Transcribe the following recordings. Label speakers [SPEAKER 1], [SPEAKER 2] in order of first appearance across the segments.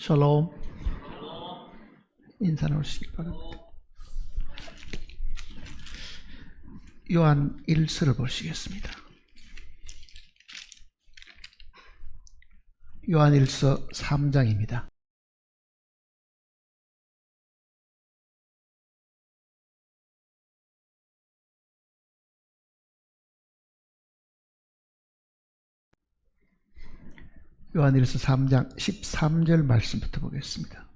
[SPEAKER 1] 샬롬. 인사 나누시기 바랍니다. 요한 1서를 보시겠습니다. 요한 1서 3장입니다. 요한 1서 3장 13절 말씀부터 보겠습니다.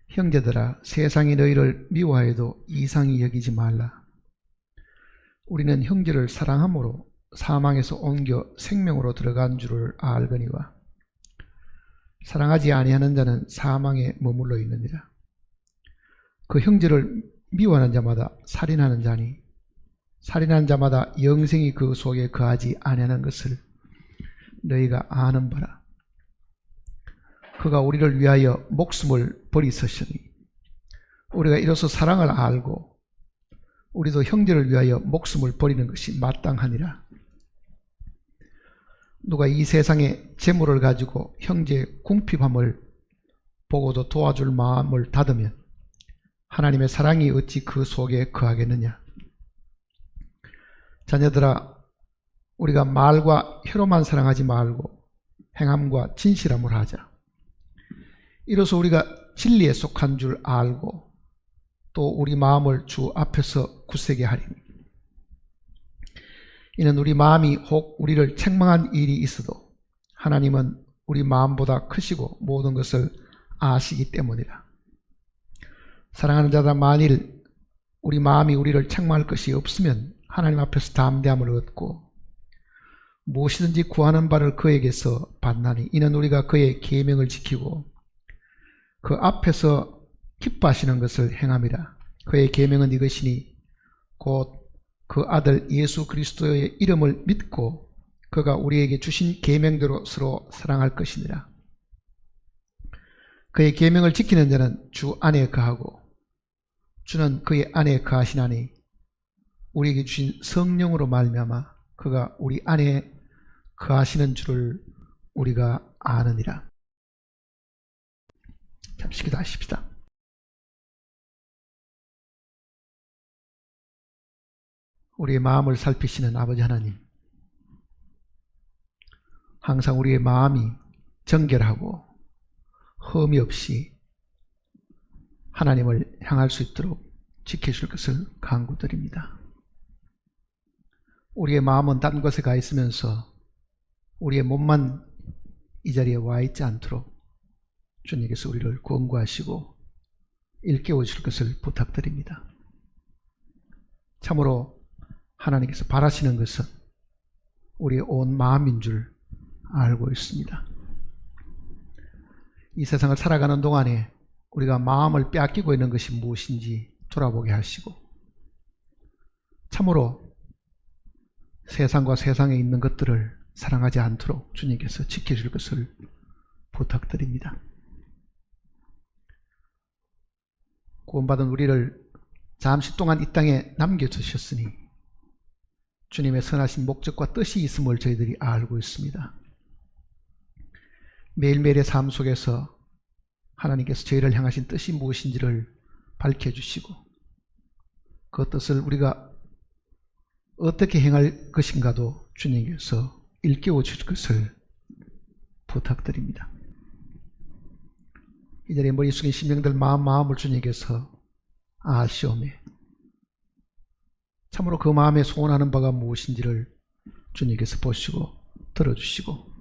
[SPEAKER 1] 형제들아, 세상이 너희를 미워해도 이상히 여기지 말라. 우리는 형제를 사랑함으로 사망에서 옮겨 생명으로 들어간 줄을 알거니와 사랑하지 아니하는 자는 사망에 머물러 있느니라. 그 형제를 미워하는 자마다 살인하는 자니 살인하는 자마다 영생이 그 속에 거하지 아니하는 것을 너희가 아는 바라. 그가 우리를 위하여 목숨을 버리셨으니 우리가 이로써 사랑을 알고 우리도 형제를 위하여 목숨을 버리는 것이 마땅하니라. 누가 이 세상의 재물을 가지고 형제의 궁핍함을 보고도 도와줄 마음을 닫으면 하나님의 사랑이 어찌 그 속에 거하겠느냐. 자녀들아, 우리가 말과 혀로만 사랑하지 말고 행함과 진실함을 하자. 이로써 우리가 진리에 속한 줄 알고 또 우리 마음을 주 앞에서 굳세게 하리니 이는 우리 마음이 혹 우리를 책망한 일이 있어도 하나님은 우리 마음보다 크시고 모든 것을 아시기 때문이라. 사랑하는 자들아, 만일 우리 마음이 우리를 책망할 것이 없으면 하나님 앞에서 담대함을 얻고 무엇이든지 구하는 바를 그에게서 받나니 이는 우리가 그의 계명을 지키고 그 앞에서 기뻐하시는 것을 행함이라. 그의 계명은 이것이니 곧 그 아들 예수 그리스도의 이름을 믿고 그가 우리에게 주신 계명대로 서로 사랑할 것이니라. 그의 계명을 지키는 자는 주 안에 거하고 주는 그의 안에 거하시나니 우리에게 주신 성령으로 말미암아 그가 우리 안에 거하시는 줄을 우리가 아느니라. 잠시 기도하십시다. 우리의 마음을 살피시는 아버지 하나님, 항상 우리의 마음이 정결하고 흠이 없이 하나님을 향할 수 있도록 지켜줄 것을 간구드립니다. 우리의 마음은 딴 곳에 가 있으면서 우리의 몸만 이 자리에 와 있지 않도록 주님께서 우리를 권고하시고 일깨워 주실 것을 부탁드립니다. 참으로 하나님께서 바라시는 것은 우리의 온 마음인 줄 알고 있습니다. 이 세상을 살아가는 동안에 우리가 마음을 빼앗기고 있는 것이 무엇인지 돌아보게 하시고 참으로 세상과 세상에 있는 것들을 사랑하지 않도록 주님께서 지켜줄 것을 부탁드립니다. 구원받은 우리를 잠시 동안 이 땅에 남겨주셨으니 주님의 선하신 목적과 뜻이 있음을 저희들이 알고 있습니다. 매일매일의 삶 속에서 하나님께서 저희를 향하신 뜻이 무엇인지를 밝혀주시고 그 뜻을 우리가 어떻게 행할 것인가도 주님께서 일깨워 주실 것을 부탁드립니다. 이 자리에 머리 숙인 심령들 마음을 주님께서 아시오매 참으로 그 마음에 소원하는 바가 무엇인지를 주님께서 보시고 들어주시고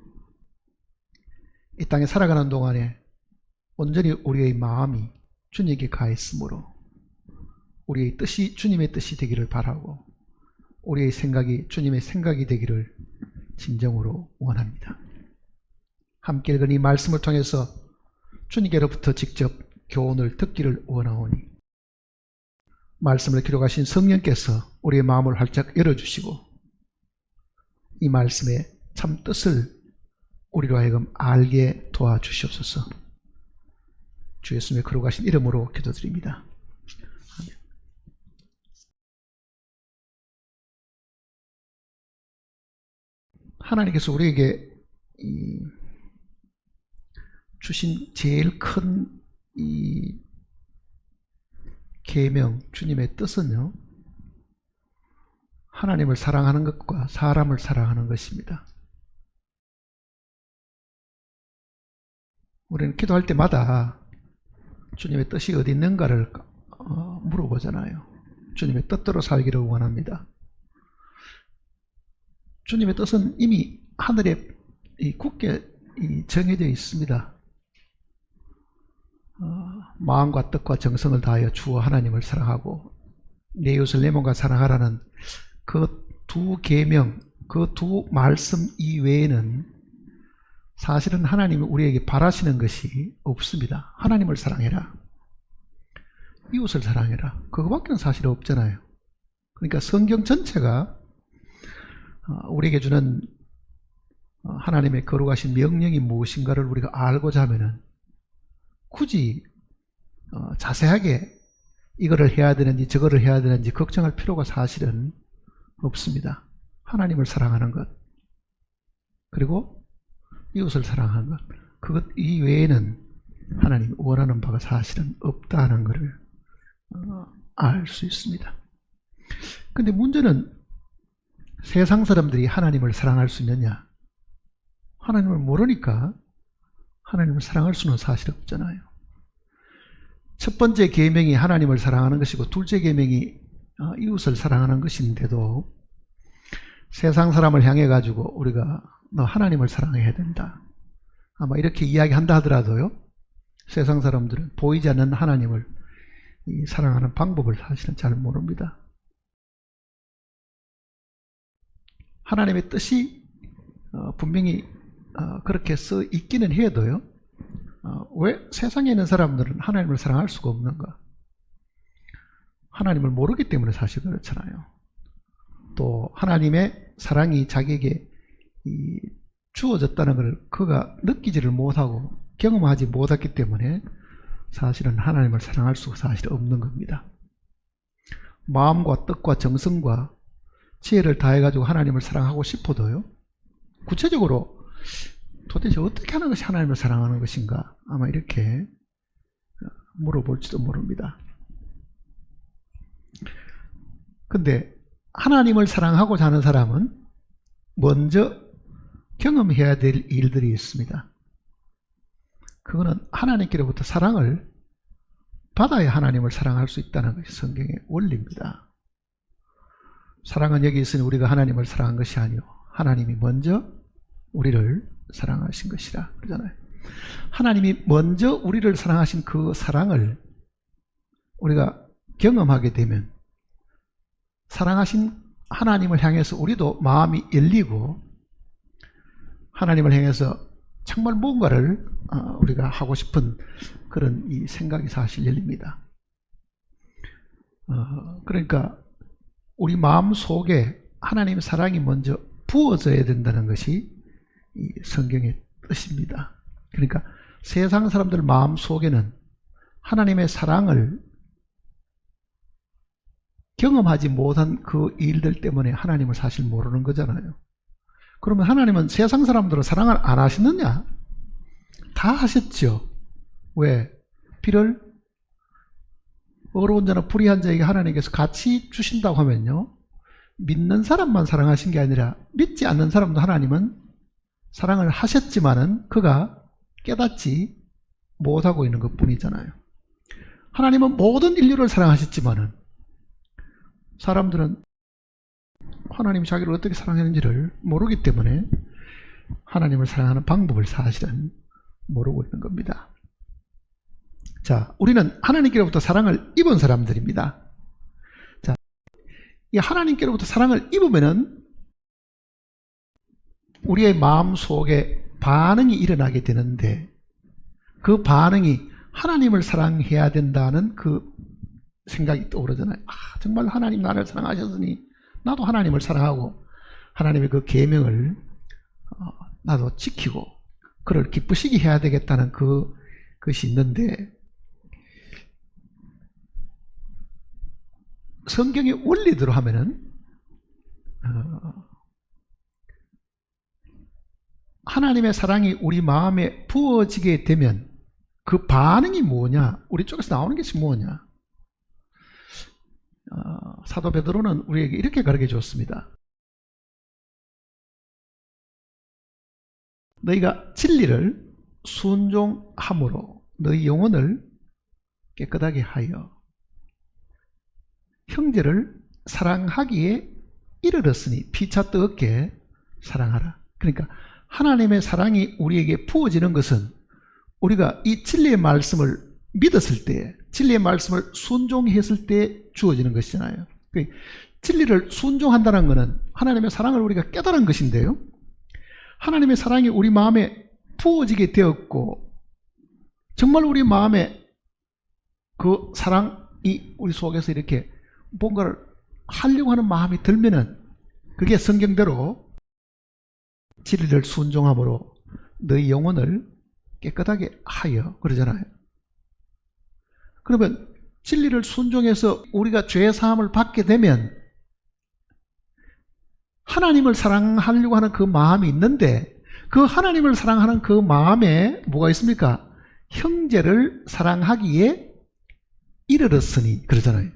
[SPEAKER 1] 이 땅에 살아가는 동안에 온전히 우리의 마음이 주님께 가 있으므로 우리의 뜻이 주님의 뜻이 되기를 바라고 우리의 생각이 주님의 생각이 되기를 진정으로 원합니다. 함께 읽은 이 말씀을 통해서 주님께로부터 직접 교훈을 듣기를 원하오니 말씀을 기록하신 성령께서 우리의 마음을 활짝 열어주시고 이 말씀의 참 뜻을 우리로 하여금 알게 도와주시옵소서. 주 예수님의 거룩하신 이름으로 기도드립니다. 하나님께서 우리에게 주신 제일 큰 계명, 주님의 뜻은요, 하나님을 사랑하는 것과 사람을 사랑하는 것입니다. 우리는 기도할 때마다 주님의 뜻이 어디 있는가를 물어보잖아요. 주님의 뜻대로 살기를 원합니다. 주님의 뜻은 이미 하늘에 굳게 정해져 있습니다. 마음과 뜻과 정성을 다하여 주 하나님을 사랑하고 내 이웃을 내 몸과 사랑하라는 그 두 계명, 그 두 말씀 이외에는 사실은 하나님이 우리에게 바라시는 것이 없습니다. 하나님을 사랑해라, 이웃을 사랑해라, 그거밖에 사실 없잖아요. 그러니까 성경 전체가 우리에게 주는 하나님의 거룩하신 명령이 무엇인가를 우리가 알고자 하면은 굳이 자세하게 이거를 해야 되는지 저거를 해야 되는지 걱정할 필요가 사실은 없습니다. 하나님을 사랑하는 것, 그리고 이웃을 사랑하는 것, 그것 이외에는 하나님이 원하는 바가 사실은 없다는 것을 알 수 있습니다. 근데 문제는 세상 사람들이 하나님을 사랑할 수 있느냐? 하나님을 모르니까 하나님을 사랑할 수는 사실 없잖아요. 첫 번째 계명이 하나님을 사랑하는 것이고 둘째 계명이 이웃을 사랑하는 것인데도 세상 사람을 향해 가지고 우리가 너 하나님을 사랑해야 된다, 아마 이렇게 이야기한다 하더라도요, 세상 사람들은 보이지 않는 하나님을 사랑하는 방법을 사실은 잘 모릅니다. 하나님의 뜻이 분명히 그렇게 써 있기는 해도요, 왜 세상에 있는 사람들은 하나님을 사랑할 수가 없는가? 하나님을 모르기 때문에 사실 그렇잖아요. 또 하나님의 사랑이 자기에게 주어졌다는 것을 그가 느끼지를 못하고 경험하지 못했기 때문에 사실은 하나님을 사랑할 수가 사실 없는 겁니다. 마음과 뜻과 정성과 지혜를 다해가지고 하나님을 사랑하고 싶어도요, 구체적으로 도대체 어떻게 하는 것이 하나님을 사랑하는 것인가, 아마 이렇게 물어볼지도 모릅니다. 근데 하나님을 사랑하고자 하는 사람은 먼저 경험해야 될 일들이 있습니다. 그거는 하나님께로부터 사랑을 받아야 하나님을 사랑할 수 있다는 것이 성경의 원리입니다. 사랑은 여기 있으니 우리가 하나님을 사랑한 것이 아니요 하나님이 먼저 우리를 사랑하신 것이라 그러잖아요. 하나님이 먼저 우리를 사랑하신 그 사랑을 우리가 경험하게 되면 사랑하신 하나님을 향해서 우리도 마음이 열리고 하나님을 향해서 정말 뭔가를 우리가 하고 싶은 그런 이 생각이 사실 열립니다. 그러니까 우리 마음 속에 하나님의 사랑이 먼저 부어져야 된다는 것이 이 성경의 뜻입니다. 그러니까 세상 사람들 마음 속에는 하나님의 사랑을 경험하지 못한 그 일들 때문에 하나님을 사실 모르는 거잖아요. 그러면 하나님은 세상 사람들은 사랑을 안 하시느냐? 다 하셨죠. 왜? 비를 어려운 자나 불의한 자에게 하나님께서 같이 주신다고 하면요, 믿는 사람만 사랑하신 게 아니라 믿지 않는 사람도 하나님은 사랑을 하셨지만은 그가 깨닫지 못하고 있는 것 뿐이잖아요. 하나님은 모든 인류를 사랑하셨지만은 사람들은 하나님이 자기를 어떻게 사랑했는지를 모르기 때문에 하나님을 사랑하는 방법을 사실은 모르고 있는 겁니다. 자, 우리는 하나님께로부터 사랑을 입은 사람들입니다. 자, 이 하나님께로부터 사랑을 입으면은 우리의 마음 속에 반응이 일어나게 되는데 그 반응이 하나님을 사랑해야 된다는 그 생각이 떠오르잖아요. 정말 하나님 나를 사랑하셨으니 나도 하나님을 사랑하고 하나님의 그 계명을 나도 지키고 그를 기쁘시게 해야 되겠다는 그것이 있는데 성경의 원리대로 하면은 하나님의 사랑이 우리 마음에 부어지게 되면 그 반응이 뭐냐? 우리 쪽에서 나오는 것이 뭐냐? 사도 베드로는 우리에게 이렇게 가르쳐 줬습니다. 너희가 진리를 순종함으로 너희 영혼을 깨끗하게 하여 형제를 사랑하기에 이르렀으니 피차 뜨겁게 사랑하라. 그러니까 하나님의 사랑이 우리에게 부어지는 것은 우리가 이 진리의 말씀을 믿었을 때, 진리의 말씀을 순종했을 때 주어지는 것이잖아요. 진리를 순종한다는 것은 하나님의 사랑을 우리가 깨달은 것인데요, 하나님의 사랑이 우리 마음에 부어지게 되었고 정말 우리 마음에 그 사랑이 우리 속에서 이렇게 뭔가를 하려고 하는 마음이 들면은 그게 성경대로 진리를 순종함으로 너희 영혼을 깨끗하게 하여 그러잖아요. 그러면 진리를 순종해서 우리가 죄 사함을 받게 되면 하나님을 사랑하려고 하는 그 마음이 있는데 그 하나님을 사랑하는 그 마음에 뭐가 있습니까? 형제를 사랑하기에 이르렀으니 그러잖아요.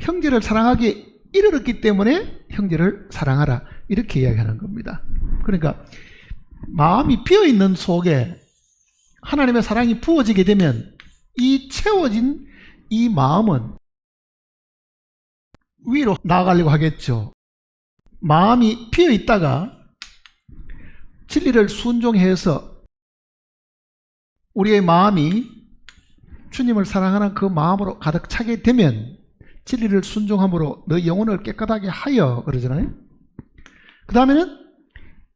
[SPEAKER 1] 형제를 사랑하기에 이르렀기 때문에 형제를 사랑하라 이렇게 이야기하는 겁니다. 그러니까 마음이 비어있는 속에 하나님의 사랑이 부어지게 되면 이 채워진 이 마음은 위로 나아가려고 하겠죠. 마음이 비어있다가 진리를 순종해서 우리의 마음이 주님을 사랑하는 그 마음으로 가득 차게 되면 진리를 순종함으로 너 영혼을 깨끗하게 하여 그러잖아요. 그 다음에는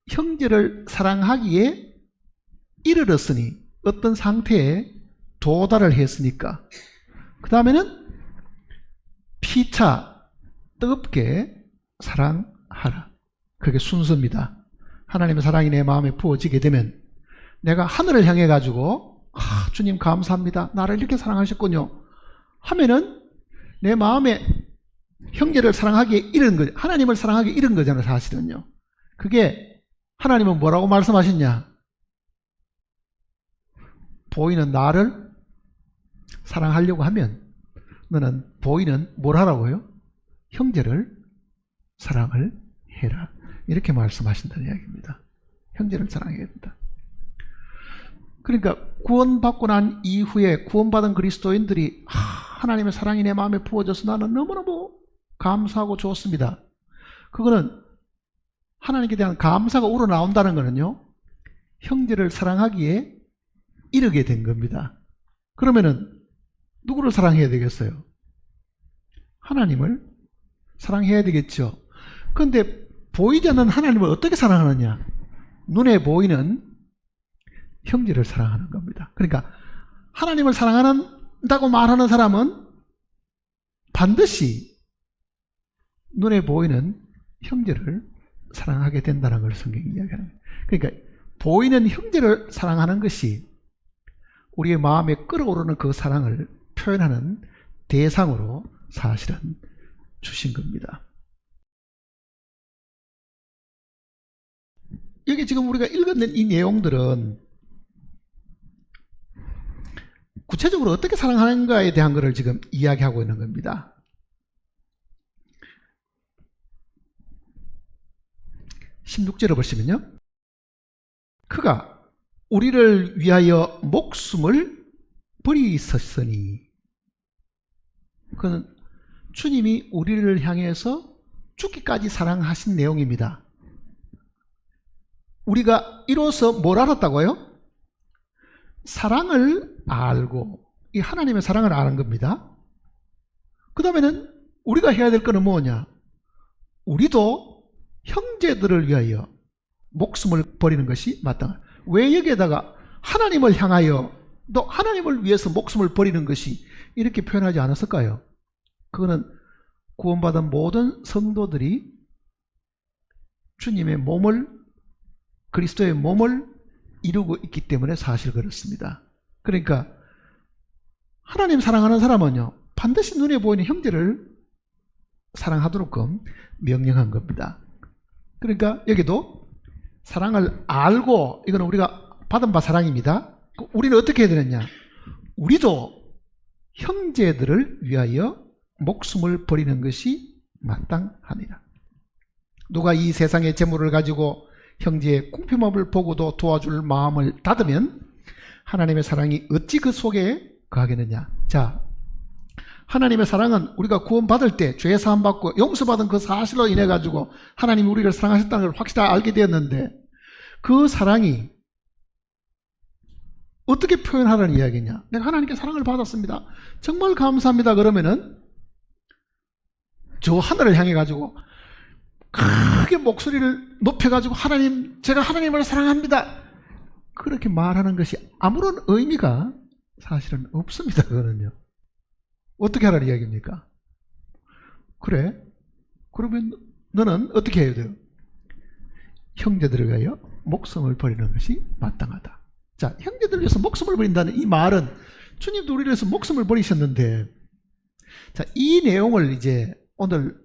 [SPEAKER 1] 형제를 사랑하기에 이르렀으니 어떤 상태에 도달을 했으니까 그 다음에는 피차 뜨겁게 사랑하라. 그게 순서입니다. 하나님의 사랑이 내 마음에 부어지게 되면 내가 하늘을 향해 가지고 주님 감사합니다. 나를 이렇게 사랑하셨군요 하면은 내 마음에 형제를 사랑하기에 이른 거죠. 하나님을 사랑하기에 이른 거잖아요. 사실은요. 그게 하나님은 뭐라고 말씀하셨냐? 보이는 나를 사랑하려고 하면 너는 보이는 뭘 하라고요? 형제를 사랑을 해라. 이렇게 말씀하신다는 이야기입니다. 형제를 사랑해야 된다. 그러니까 구원받고 난 이후에 구원받은 그리스도인들이 하나님의 사랑이 내 마음에 부어져서 나는 너무너무 감사하고 좋습니다. 그거는 하나님께 대한 감사가 우러나온다는 것은요, 형제를 사랑하기에 이르게 된 겁니다. 그러면은 누구를 사랑해야 되겠어요? 하나님을 사랑해야 되겠죠. 그런데 보이지 않는 하나님을 어떻게 사랑하느냐? 눈에 보이는 형제를 사랑하는 겁니다. 그러니까 하나님을 사랑한다고 말하는 사람은 반드시 눈에 보이는 형제를 사랑하게 된다는 걸 성경이 이야기하는 거예요. 그러니까 보이는 형제를 사랑하는 것이 우리의 마음에 끓어오르는 그 사랑을 표현하는 대상으로 사실은 주신 겁니다. 여기 지금 우리가 읽어낸 이 내용들은 구체적으로 어떻게 사랑하는가에 대한 것을 지금 이야기하고 있는 겁니다. 16절을 보시면요, 그가 우리를 위하여 목숨을 버리셨으니, 그는 주님이 우리를 향해서 죽기까지 사랑하신 내용입니다. 우리가 이로써 뭘 알았다고요? 사랑을 알고, 이 하나님의 사랑을 아는 겁니다. 그 다음에는 우리가 해야 될 거는 뭐냐? 우리도 형제들을 위하여 목숨을 버리는 것이 마땅하다. 왜 여기에다가 하나님을 향하여 또 하나님을 위해서 목숨을 버리는 것이 이렇게 표현하지 않았을까요? 그거는 구원받은 모든 성도들이 주님의 몸을, 그리스도의 몸을 이루고 있기 때문에 사실 그렇습니다. 그러니까 하나님 사랑하는 사람은요, 반드시 눈에 보이는 형제를 사랑하도록 명령한 겁니다. 그러니까 여기도 사랑을 알고, 이거는 우리가 받은 바 사랑입니다. 우리는 어떻게 해야 되느냐? 우리도 형제들을 위하여 목숨을 버리는 것이 마땅하니라. 누가 이 세상의 재물을 가지고 형제의 궁핍함을 보고도 도와줄 마음을 닫으면 하나님의 사랑이 어찌 그 속에 거하겠느냐. 자, 하나님의 사랑은 우리가 구원받을 때 죄 사함받고 용서받은 그 사실로 인해 가지고 하나님이 우리를 사랑하셨다는 걸 확실히 알게 되었는데, 그 사랑이 어떻게 표현하라는 이야기냐. 내가 하나님께 사랑을 받았습니다, 정말 감사합니다, 그러면은 저 하늘을 향해 가지고 크게 목소리를 높여 가지고 하나님, 제가 하나님을 사랑합니다, 그렇게 말하는 것이 아무런 의미가 사실은 없습니다. 그거는요. 어떻게 하라는 이야기입니까? 그래? 그러면 너는 어떻게 해야 돼요? 형제들을 위하여 목숨을 버리는 것이 마땅하다. 자, 형제들을 위해서 목숨을 버린다는 이 말은 주님도 우리를 위해서 목숨을 버리셨는데, 자, 이 내용을 이제 오늘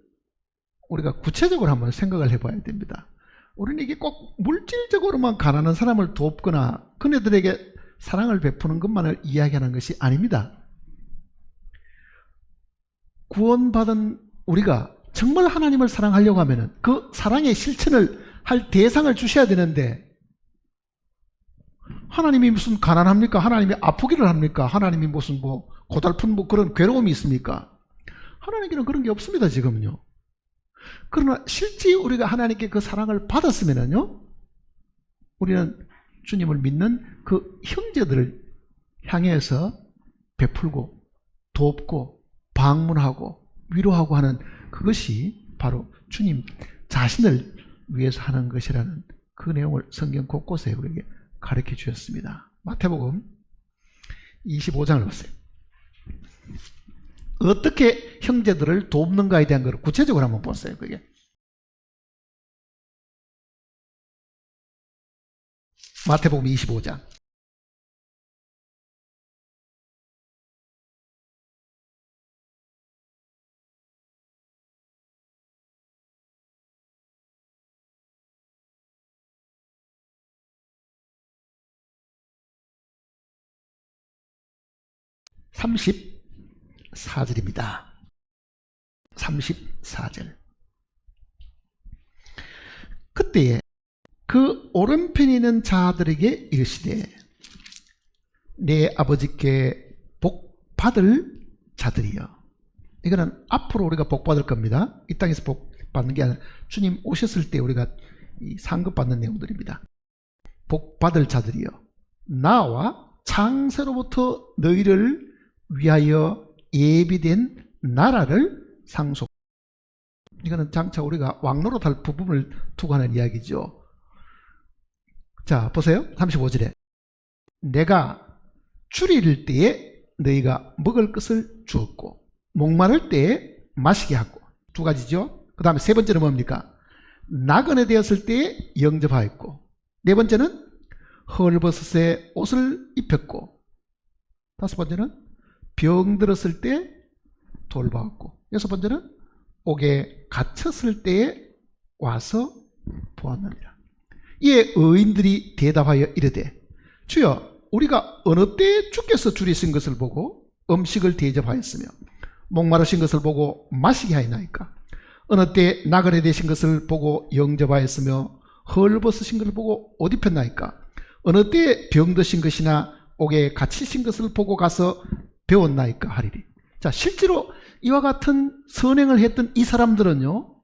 [SPEAKER 1] 우리가 구체적으로 한번 생각을 해봐야 됩니다. 우리는 이게 꼭 물질적으로만 가난한 사람을 돕거나 그네들에게 사랑을 베푸는 것만을 이야기하는 것이 아닙니다. 구원받은 우리가 정말 하나님을 사랑하려고 하면 그 사랑의 실천을 할 대상을 주셔야 되는데, 하나님이 무슨 가난합니까? 하나님이 아프기를 합니까? 하나님이 무슨 고달픈 그런 괴로움이 있습니까? 하나님께는 그런 게 없습니다, 지금은요. 그러나 실제 우리가 하나님께 그 사랑을 받았으면요, 우리는 주님을 믿는 그 형제들을 향해서 베풀고 돕고 방문하고 위로하고 하는 그것이 바로 주님 자신을 위해서 하는 것이라는 그 내용을 성경 곳곳에 우리에게 가르쳐 주셨습니다. 마태복음 25장을 보세요. 어떻게 형제들을 돕는가에 대한 것을 구체적으로 한번 보세요. 그게 마태복음 25장 34절입니다. 34절. 그때에 그 오른편에 있는 자들에게 이르시되 내 아버지께 복 받을 자들이여. 이거는 앞으로 우리가 복 받을 겁니다. 이 땅에서 복 받는 게 아니라 주님 오셨을 때 우리가 상급 받는 내용들입니다. 복 받을 자들이여, 나와 창세로부터 너희를 위하여 예비된 나라를 상속. 이거는 장차 우리가 왕노릇할 부분을 두고 하는 이야기죠. 자, 보세요. 35절에 내가 줄이릴 때에 너희가 먹을 것을 주었고 목마를 때에 마시게 하고. 두 가지죠. 그 다음에 세 번째는 뭡니까? 나그네 되었을 때에 영접하였고, 네 번째는 헐벗을 옷을 입혔고, 다섯 번째는 병들었을 때 돌보았고, 여섯 번째는 옥에 갇혔을 때에 와서 보았느니라. 이에 의인들이 대답하여 이르되 주여, 우리가 어느 때에 주께서 줄이신 것을 보고 음식을 대접하였으며 목마르신 것을 보고 마시게 하였나이까? 어느 때에 나그네 되신 것을 보고 영접하였으며 헐벗으신 것을 보고 옷 입혔나이까? 어느 때에 병드신 것이나 옥에 갇히신 것을 보고 가서 배웠나이까 하리리. 자, 실제로 이와 같은 선행을 했던 이 사람들은요,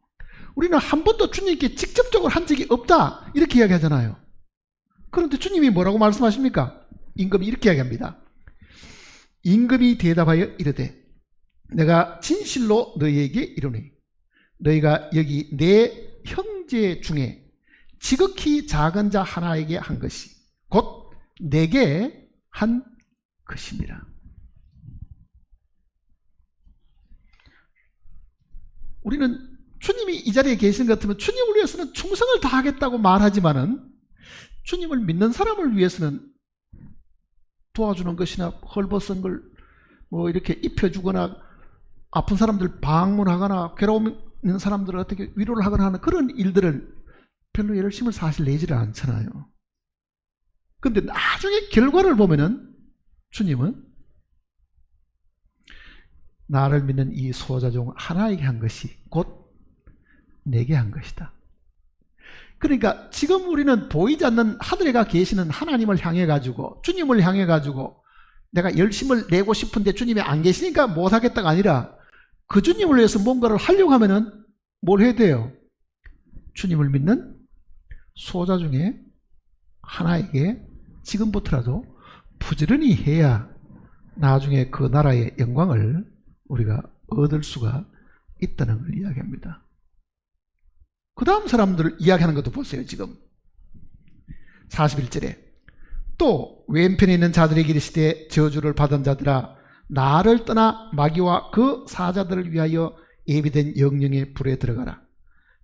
[SPEAKER 1] 우리는 한 번도 주님께 직접적으로 한 적이 없다, 이렇게 이야기하잖아요. 그런데 주님이 뭐라고 말씀하십니까? 임금이 이렇게 이야기합니다. 임금이 대답하여 이르되 내가 진실로 너희에게 이르노니 너희가 여기 내 형제 중에 지극히 작은 자 하나에게 한 것이 곧 내게 한 것이니라. 우리는 주님이 이 자리에 계신 것 같으면 주님을 위해서는 충성을 다하겠다고 말하지만은 주님을 믿는 사람을 위해서는 도와주는 것이나 헐벗은 걸 이렇게 입혀주거나 아픈 사람들 방문하거나 괴로움 있는 사람들을 어떻게 위로를 하거나 하는 그런 일들을 별로 열심을 사실 내지를 않잖아요. 근데 나중에 결과를 보면은 주님은 나를 믿는 이 소자 중 하나에게 한 것이 곧 내게 한 것이다. 그러니까 지금 우리는 보이지 않는 하늘에 가 계시는 하나님을 향해 가지고, 주님을 향해 가지고 내가 열심을 내고 싶은데 주님이 안 계시니까 못하겠다가 아니라, 그 주님을 위해서 뭔가를 하려고 하면은 뭘 해야 돼요? 주님을 믿는 소자 중에 하나에게 지금부터라도 부지런히 해야 나중에 그 나라의 영광을 우리가 얻을 수가 있다는 걸 이야기합니다. 그 다음 사람들을 이야기하는 것도 보세요. 지금 41절에 또 왼편에 있는 자들에게 이르시되 저주를 받은 자들아 나를 떠나 마귀와 그 사자들을 위하여 예비된 영영의 불에 들어가라.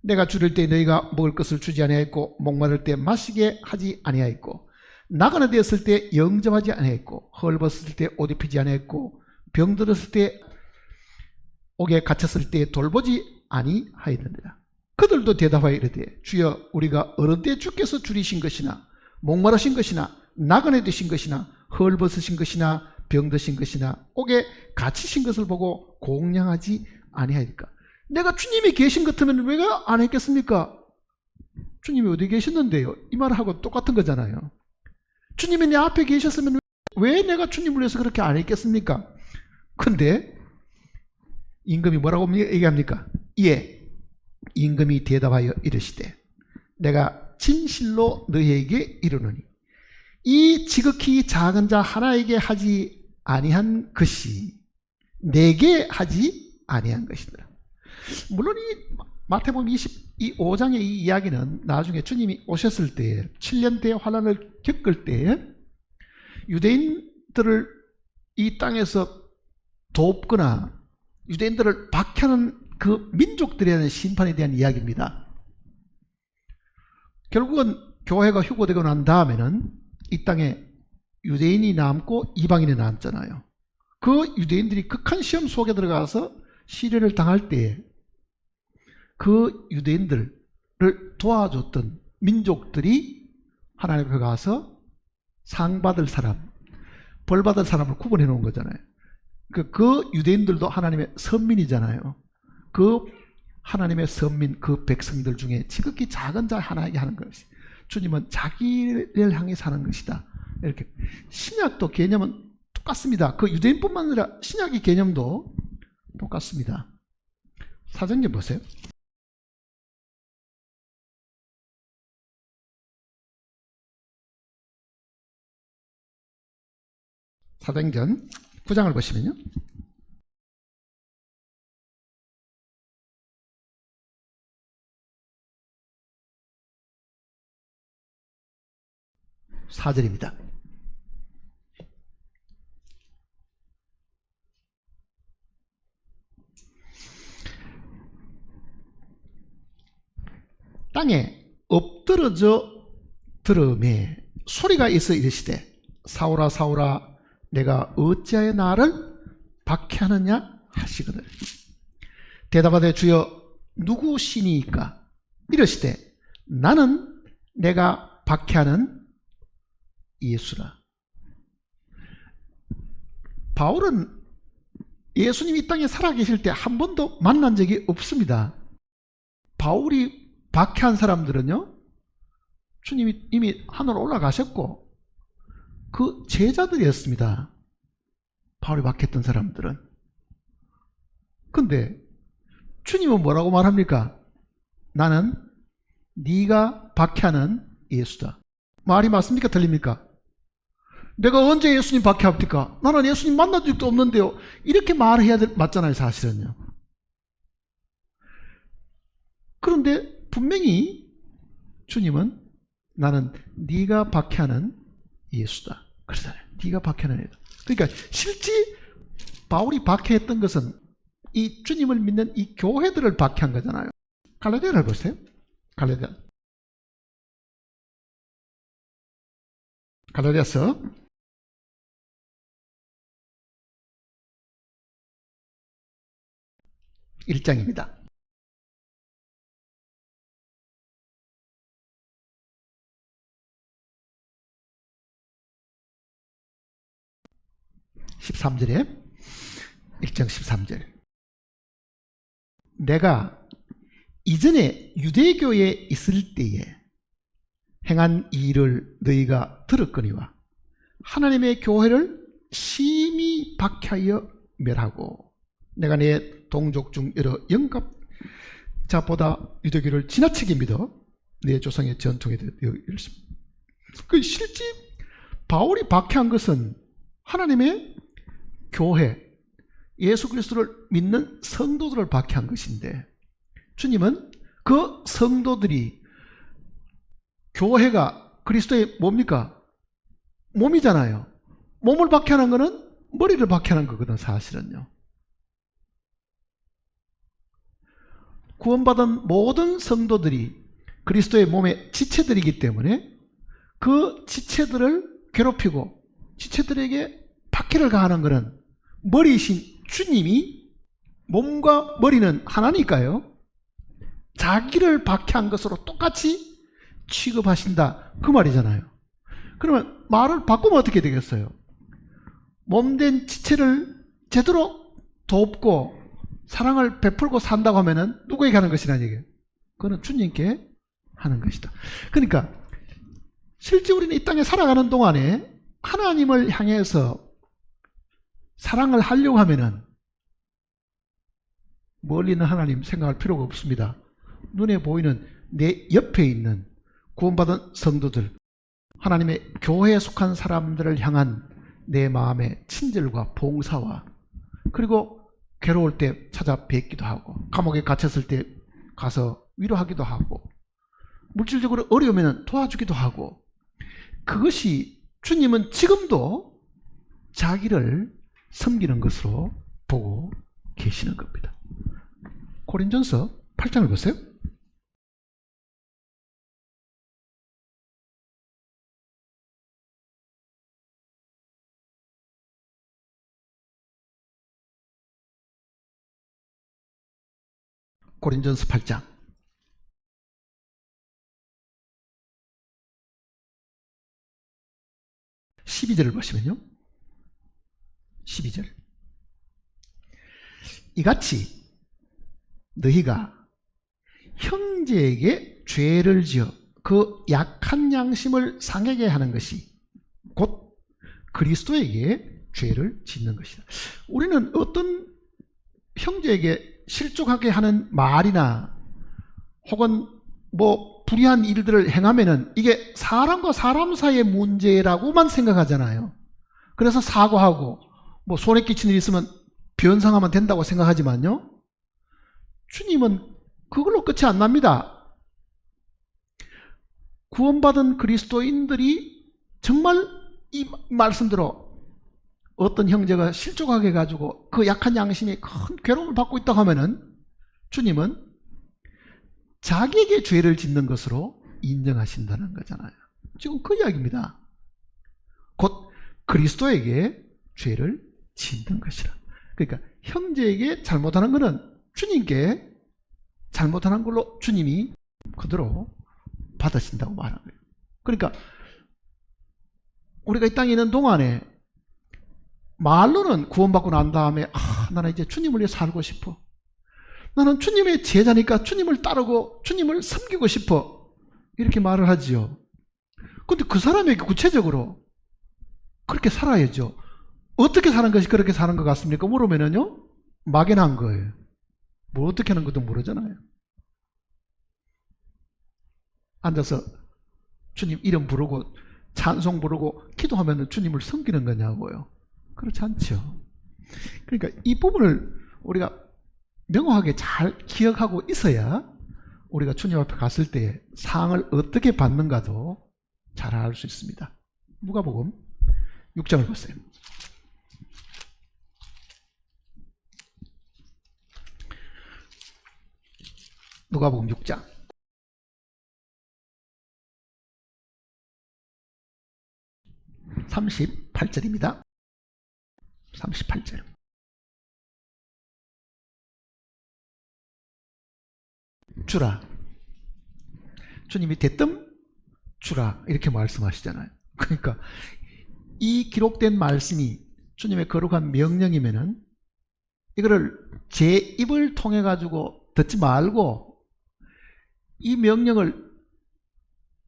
[SPEAKER 1] 내가 줄일 때 너희가 먹을 것을 주지 아니하였고 목마를 때 마시게 하지 아니하였고 나그네 되었을 때 영접하지 아니하였고 헐벗을 때 옷 입히지 아니하였고 병들었을 때 옥에 갇혔을 때 돌보지 아니하였느니라. 그들도 대답하여 이르되 주여 우리가 어느 때 주께서 줄이신 것이나 목마르신 것이나 나그네 되신 것이나 헐벗으신 것이나 병드신 것이나 옥에 갇히신 것을 보고 공양하지 아니하니까. 내가 주님이 계신 것 같으면 왜 안 했겠습니까? 주님이 어디 계셨는데요? 이 말하고 똑같은 거잖아요. 주님이 내 앞에 계셨으면 왜 내가 주님을 위해서 그렇게 안 했겠습니까? 근데 임금이 뭐라고 얘기합니까? 예, 임금이 대답하여 이르시되 내가 진실로 너희에게 이르노니 이 지극히 작은 자 하나에게 하지 아니한 것이 내게 하지 아니한 것이더라. 물론 이 마태복음 25장의 이 이야기는 나중에 주님이 오셨을 때 7년대 환란을 겪을 때 유대인들을 이 땅에서 돕거나 유대인들을 박해하는 그 민족들에 대한 심판에 대한 이야기입니다. 결국은 교회가 휴거되고 난 다음에는 이 땅에 유대인이 남고 이방인이 남잖아요. 그 유대인들이 극한 시험 속에 들어가서 시련을 당할 때에 그 유대인들을 도와줬던 민족들이 하나님 앞에 가서 상 받을 사람, 벌 받을 사람을 구분해 놓은 거잖아요. 그 유대인들도 하나님의 선민이잖아요. 그 하나님의 선민, 그 백성들 중에 지극히 작은 자 하나에게 하는 것이, 주님은 자기를 향해 사는 것이다. 이렇게 신약도 개념은 똑같습니다. 그 유대인뿐만 아니라 신약의 개념도 똑같습니다. 사정기 보세요. 사도행전 9장을 보시면요. 사절입니다. 땅에 엎드러져 들음에 소리가 있어 이르시되 사울아 사울아 내가 어찌하여 나를 박해하느냐 하시거늘. 대답하되 주여 누구시니까? 이르시되 나는 내가 박해하는 예수라. 바울은 예수님이 이 땅에 살아계실 때 한 번도 만난 적이 없습니다. 바울이 박해한 사람들은요, 주님이 이미 하늘 올라가셨고 그 제자들이었습니다. 바울이 박해했던 사람들은. 근데 주님은 뭐라고 말합니까? 나는 네가 박해하는 예수다. 말이 맞습니까? 틀립니까? 내가 언제 예수님 박해합니까? 나는 예수님 만난 적도 없는데요. 이렇게 말해야 맞잖아요, 사실은요. 그런데 분명히 주님은 나는 네가 박해하는 예수다. 그러잖아요. 네가 박해하는 예수다. 그러니까 실제 바울이 박해했던 것은 이 주님을 믿는 이 교회들을 박해한 거잖아요. 갈라디아를 보세요. 갈라디아서 1장입니다. 13절에 1장 13절. 내가 이전에 유대교에 있을 때에 행한 일을 너희가 들었거니와 하나님의 교회를 심히 박해하여 멸하고 내가 내 동족 중 여러 영갑자보다 유대교를 지나치게 믿어 내 조상의 전통에 되어 이르습니다. 그 실제 바울이 박해한 것은 하나님의 교회, 예수 그리스도를 믿는 성도들을 박해한 것인데 주님은 그 성도들이 교회가 그리스도의 뭡니까? 몸이잖아요. 몸을 박해하는 것은 머리를 박해하는 거거든 사실은요. 구원받은 모든 성도들이 그리스도의 몸의 지체들이기 때문에 그 지체들을 괴롭히고 지체들에게 박해를 가하는 것은 머리이신 주님이 몸과 머리는 하나니까요. 자기를 박해한 것으로 똑같이 취급하신다 그 말이잖아요. 그러면 말을 바꾸면 어떻게 되겠어요? 몸된 지체를 제대로 돕고 사랑을 베풀고 산다고 하면은 누구에게 하는 것이란 얘기예요? 그거는 주님께 하는 것이다. 그러니까 실제 우리는 이 땅에 살아가는 동안에 하나님을 향해서 사랑을 하려고 하면은 멀리 있는 하나님 생각할 필요가 없습니다. 눈에 보이는 내 옆에 있는 구원받은 성도들, 하나님의 교회에 속한 사람들을 향한 내 마음의 친절과 봉사와 그리고 괴로울 때 찾아뵙기도 하고 감옥에 갇혔을 때 가서 위로하기도 하고 물질적으로 어려우면 도와주기도 하고 그것이 주님은 지금도 자기를 섬기는 것으로 보고 계시는 겁니다. 고린전서 8장을 보세요. 고린전서 8장 12절을 보시면요. 12절. 이같이 너희가 형제에게 죄를 지어 그 약한 양심을 상하게 하는 것이 곧 그리스도에게 죄를 짓는 것이다. 우리는 어떤 형제에게 실족하게 하는 말이나 혹은 뭐 불의한 일들을 행하면은 이게 사람과 사람 사이의 문제라고만 생각하잖아요. 그래서 사과하고 뭐 손에 끼친 일 있으면 변상하면 된다고 생각하지만요. 주님은 그걸로 끝이 안 납니다. 구원받은 그리스도인들이 정말 이 말씀대로 어떤 형제가 실족하게 해가지고 그 약한 양심에 큰 괴로움을 받고 있다고 하면은 주님은 자기에게 죄를 짓는 것으로 인정하신다는 거잖아요. 지금 그 이야기입니다. 곧 그리스도에게 죄를 짓는 것이라. 그러니까 형제에게 잘못하는 것은 주님께 잘못하는 걸로 주님이 그대로 받으신다고 말하는 거예요. 그러니까 우리가 이 땅에 있는 동안에 말로는 구원받고 난 다음에 나는 이제 주님을 위해 살고 싶어. 나는 주님의 제자니까 주님을 따르고 주님을 섬기고 싶어. 이렇게 말을 하지요. 그런데 그 사람에게 구체적으로 그렇게 살아야죠. 어떻게 사는 것이 그렇게 사는 것 같습니까? 물으면요 막연한 거예요. 뭐 어떻게 하는 것도 모르잖아요. 앉아서 주님 이름 부르고 찬송 부르고 기도하면 주님을 섬기는 거냐고요. 그렇지 않죠. 그러니까 이 부분을 우리가 명확하게 잘 기억하고 있어야 우리가 주님 앞에 갔을 때 상을 어떻게 받는가도 잘 알 수 있습니다. 누가복음 6장을 보세요. 누가복음 6장 38절입니다. 38절. 주라. 주님이 대뜸 주라 이렇게 말씀하시잖아요. 그러니까 이 기록된 말씀이 주님의 거룩한 명령이면은 이거를 제 입을 통해 가지고 듣지 말고 이 명령을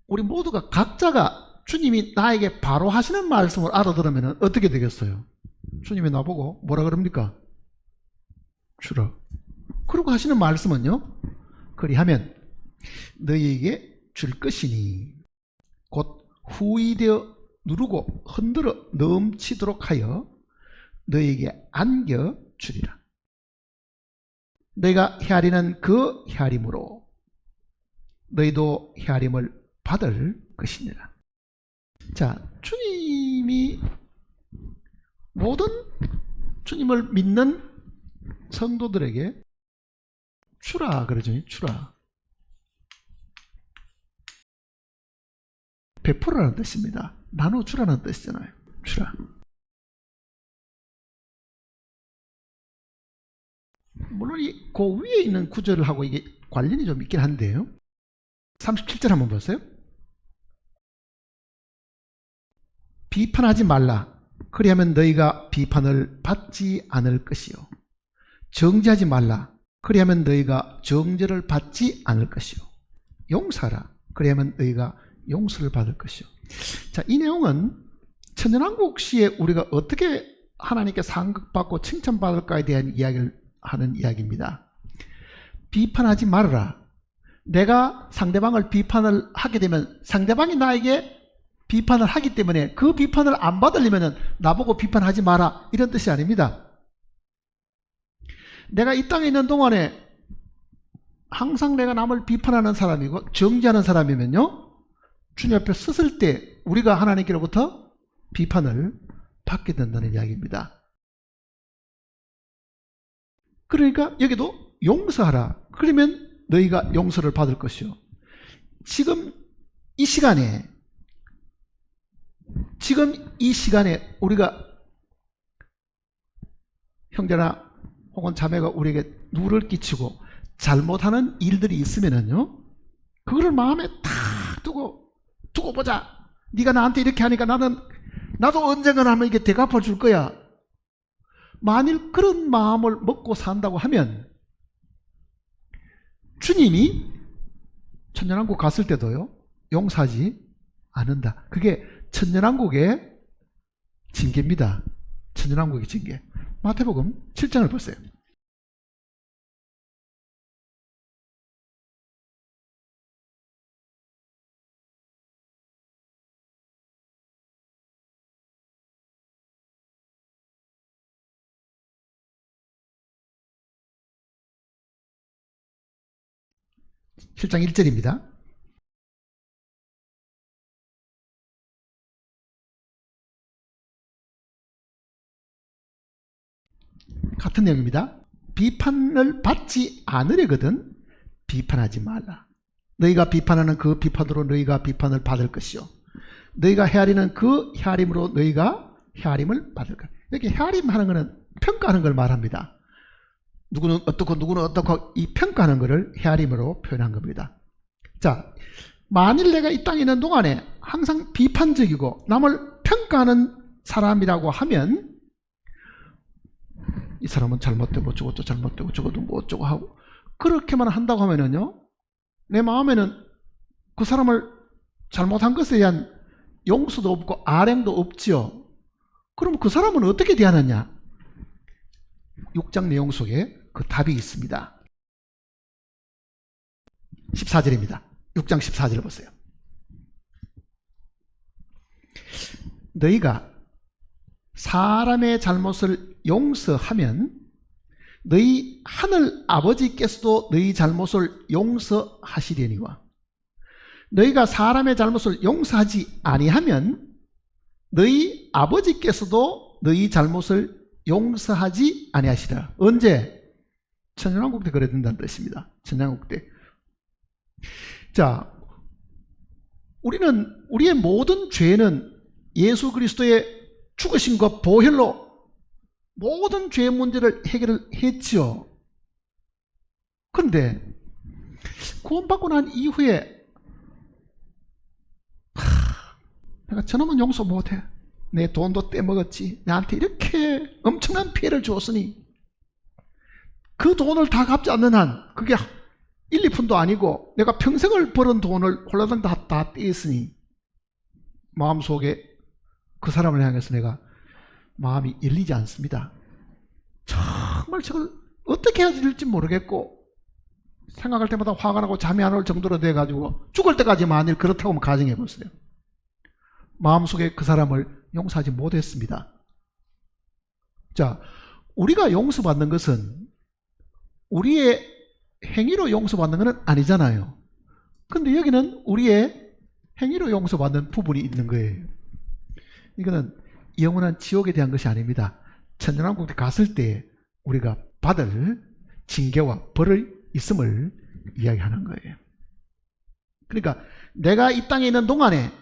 [SPEAKER 1] 우리 모두가 각자가 주님이 나에게 바로 하시는 말씀을 알아들으면 어떻게 되겠어요? 주님이 나보고 뭐라 그럽니까? 주라. 그러고 하시는 말씀은요, 그리하면 너희에게 줄 것이니 곧 후이되어 누르고 흔들어 넘치도록 하여 너희에게 안겨 주리라. 너희가 헤아리는 그 헤아림으로 너희도 헤아림을 받을 것이니라. 자, 주님이 모든 주님을 믿는 성도들에게 주라 그러죠. 주라. 베풀으라는 뜻입니다. 나눠주라는 뜻이잖아요. 주라. 물론 그 위에 있는 구절하고 이게 관련이 좀 있긴 한데요. 37절 한번 보세요. 비판하지 말라. 그리하면 너희가 비판을 받지 않을 것이요. 정죄하지 말라. 그리하면 너희가 정죄를 받지 않을 것이요. 용서하라. 그리하면 너희가 용서를 받을 것이요. 자, 이 내용은 천연왕국 시에 우리가 어떻게 하나님께 상급받고 칭찬받을까에 대한 이야기를 하는 이야기입니다. 비판하지 말아라. 내가 상대방을 비판을 하게 되면 상대방이 나에게 비판을 하기 때문에 그 비판을 안 받으려면 나보고 비판하지 마라, 이런 뜻이 아닙니다. 내가 이 땅에 있는 동안에 항상 내가 남을 비판하는 사람이고 정죄하는 사람이면요, 주님 앞에 섰을 때 우리가 하나님께로부터 비판을 받게 된다는 이야기입니다. 그러니까 여기도 용서하라. 그러면 너희가 용서를 받을 것이요. 지금 이 시간에 우리가 형제나 혹은 자매가 우리에게 누를 끼치고 잘못하는 일들이 있으면은요, 그거를 마음에 탁 두고 보자. 네가 나한테 이렇게 하니까 나도 언젠가는 하면 이게 대갚아 줄 거야. 만일 그런 마음을 먹고 산다고 하면 주님이 천년왕국 갔을 때도요, 용서하지 않는다. 그게 천년왕국의 징계입니다. 천년왕국의 징계. 마태복음 7장을 보세요. (7장 1절입니다) 같은 내용입니다. 비판을 받지 않으려거든 비판하지 말라. 너희가 비판하는 그 비판으로 너희가 비판을 받을 것이요. 너희가 헤아리는 그 헤아림으로 너희가 헤아림을 받을 것. 이렇게 헤아림하는 것은 평가하는 걸 말합니다. 누구는 어떻고 누구는 어떻고, 이 평가하는 것을 헤아림으로 표현한 겁니다. 자, 만일 내가 이 땅에 있는 동안에 항상 비판적이고 남을 평가하는 사람이라고 하면 이 사람은 잘못되고 저것도 잘못되고 저것도 뭐 어쩌고 하고 그렇게만 한다고 하면은요, 내 마음에는 그 사람을 잘못한 것에 대한 용서도 없고 아량도 없지요. 그럼 그 사람은 어떻게 대하느냐? 6장 내용 속에 그 답이 있습니다. 14절입니다. 6장 14절 보세요. 너희가 사람의 잘못을 용서하면 너희 하늘 아버지께서도 너희 잘못을 용서하시려니와 너희가 사람의 잘못을 용서하지 아니하면 너희 아버지께서도 너희 잘못을 용서하지 아니하시라. 언제? 천년왕국 때 그래야 된다는 뜻입니다. 천년왕국 때. 자, 우리의 모든 죄는 예수 그리스도의 죽으심과 보혈로 모든 죄의 문제를 해결을 했죠. 그런데 구원받고 난 이후에 내가 저놈은 용서 못해. 내 돈도 떼먹었지. 나한테 이렇게 엄청난 피해를 주었으니 그 돈을 다 갚지 않는 한 그게 1, 2푼도 아니고 내가 평생을 벌은 돈을 홀라당 다 떼었으니 마음속에 그 사람을 향해서 내가 마음이 열리지 않습니다. 정말 저걸 어떻게 해야 될지 모르겠고 생각할 때마다 화가 나고 잠이 안 올 정도로 돼가지고 죽을 때까지 만일 그렇다고 하면 가정해 보세요. 마음속에 그 사람을 용서하지 못했습니다. 자, 우리가 용서받는 것은 우리의 행위로 용서받는 것은 아니잖아요. 근데 여기는 우리의 행위로 용서받는 부분이 있는 거예요. 이거는 영원한 지옥에 대한 것이 아닙니다. 천년왕국에 갔을 때 우리가 받을 징계와 벌을 있음을 이야기하는 거예요. 그러니까 내가 이 땅에 있는 동안에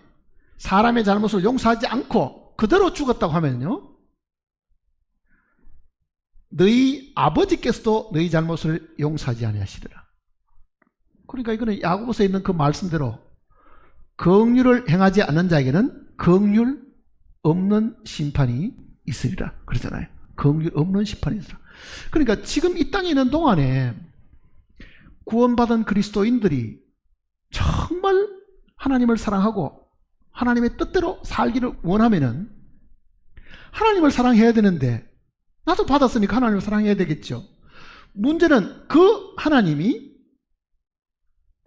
[SPEAKER 1] 사람의 잘못을 용서하지 않고 그대로 죽었다고 하면요, 너희 아버지께서도 너희 잘못을 용서하지 아니하시리라. 그러니까 이거는 야고보서에 있는 그 말씀대로 긍휼을 행하지 않는 자에게는 긍휼 없는 심판이 있으리라 그러잖아요. 긍휼 없는 심판이 있으리라. 그러니까 지금 이 땅에 있는 동안에 구원받은 그리스도인들이 정말 하나님을 사랑하고 하나님의 뜻대로 살기를 원하면은 하나님을 사랑해야 되는데, 나도 받았으니까 하나님을 사랑해야 되겠죠. 문제는 그 하나님이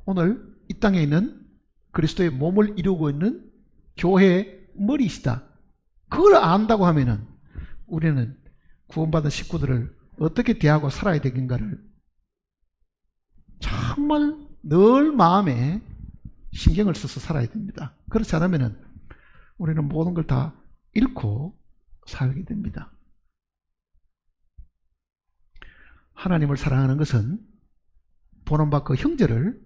[SPEAKER 1] 오늘 이 땅에 있는 그리스도의 몸을 이루고 있는 교회의 머리이시다. 그걸 안다고 하면은 우리는 구원받은 식구들을 어떻게 대하고 살아야 되는가를 정말 늘 마음에 신경을 써서 살아야 됩니다. 그렇지 않으면 우리는 모든 걸 다 잃고 살게 됩니다. 하나님을 사랑하는 것은 보는 바 그 형제를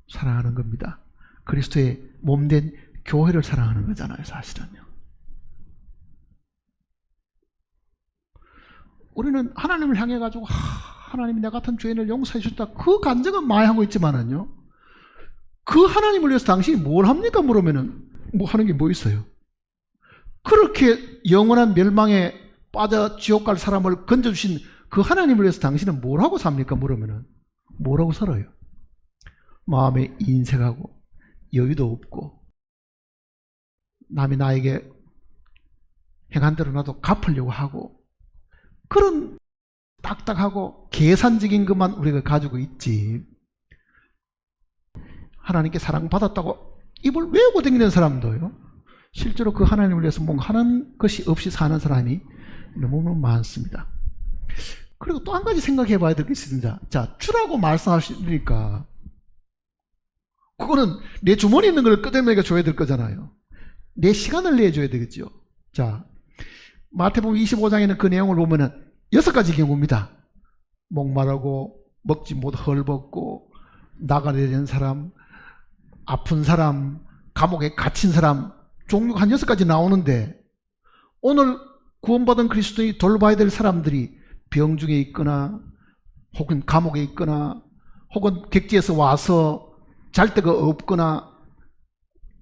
[SPEAKER 1] 사랑하는 겁니다. 그리스도의 몸된 교회를 사랑하는 거잖아요, 사실은요. 우리는 하나님을 향해 가지고 하나님이 나 같은 죄인을 용서해 주셨다, 그 간증은 많이 하고 있지만은요, 그 하나님을 위해서 당신이 뭘 합니까? 물으면은 뭐 하는 게 뭐 있어요? 그렇게 영원한 멸망에 빠져 지옥 갈 사람을 건져주신 그 하나님을 위해서 당신은 뭘 하고 삽니까? 물으면은 뭘 하고 살아요? 마음에 인색하고 여유도 없고 남이 나에게 행한 대로 나도 갚으려고 하고, 그런 딱딱하고 계산적인 것만 우리가 가지고 있지, 하나님께 사랑받았다고 입을 외우고 다니는 사람도요, 실제로 그 하나님을 위해서 뭔가 하는 것이 없이 사는 사람이 너무너무 많습니다. 그리고 또 한 가지 생각해 봐야 될 게 있습니다. 자, 주라고 말씀하시니까 그거는 내 주머니에 있는 걸 끄덕내가 줘야 될 거잖아요. 내 시간을 내줘야 되겠죠. 자, 마태복음 25장에는 그 내용을 보면은 6가지 경우입니다. 목마르고 먹지 못 헐벗고 나가야 되는 사람, 아픈 사람, 감옥에 갇힌 사람, 종류가 한 6가지 나오는데, 오늘 구원받은 그리스도인이 돌봐야 될 사람들이 병중에 있거나 혹은 감옥에 있거나 혹은 객지에서 와서 잘 데가 없거나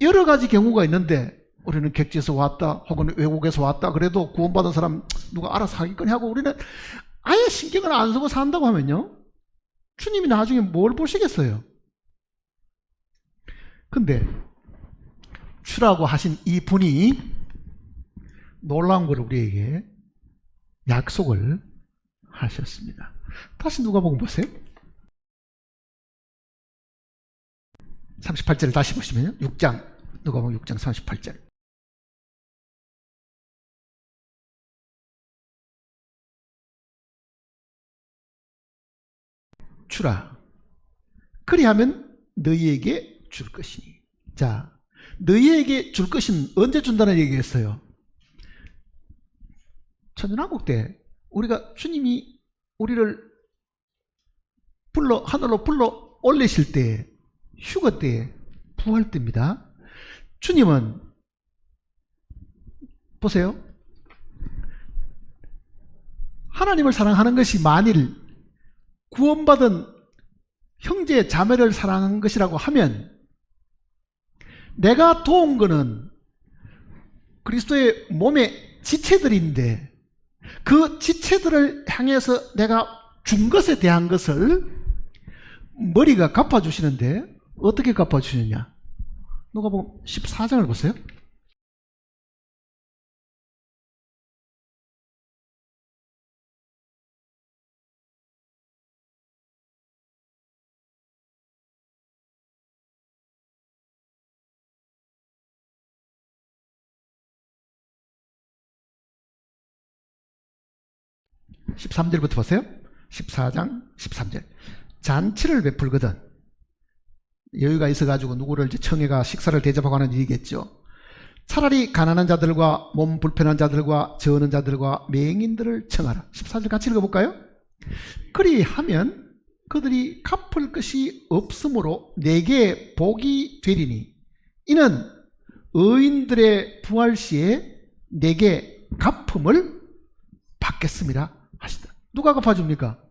[SPEAKER 1] 여러 가지 경우가 있는데, 우리는 객지에서 왔다 혹은 외국에서 왔다 그래도 구원받은 사람 누가 알아서 하겠거니 하고 우리는 아예 신경을 안 쓰고 산다고 하면요, 주님이 나중에 뭘 보시겠어요? 근데 주라고 하신 이 분이 놀라운 걸 우리에게 약속을 하셨습니다. 다시 누가복음 보세요. 38절을 다시 보시면요, 6장, 누가복음 6장 38절. 주라, 그리하면 너희에게 줄 것이니. 자, 너희에게 줄 것은 언제 준다는 얘기였어요? 천년왕국 때 우리가 주님이 우리를 하늘로 불러 올리실 때, 휴거 때, 부활 때입니다. 주님은 보세요, 하나님을 사랑하는 것이 만일 구원받은 형제 자매를 사랑한 것이라고 하면, 내가 도운 거는 그리스도의 몸의 지체들인데 그 지체들을 향해서 내가 준 것에 대한 것을 머리가 갚아주시는데 어떻게 갚아주시느냐? 누가복음 14장을 보세요. 13절부터 보세요. 14장 13절. 잔치를 베풀거든. 여유가 있어가지고 누구를 이제 청해가 식사를 대접하고 하는 일이겠죠. 차라리 가난한 자들과 몸 불편한 자들과 저는 자들과 맹인들을 청하라. 14절 같이 읽어볼까요? 그리하면 그들이 갚을 것이 없으므로 내게 복이 되리니 이는 의인들의 부활 시에 내게 갚음을 받겠습니다 하시다. 누가 갚아줍니까?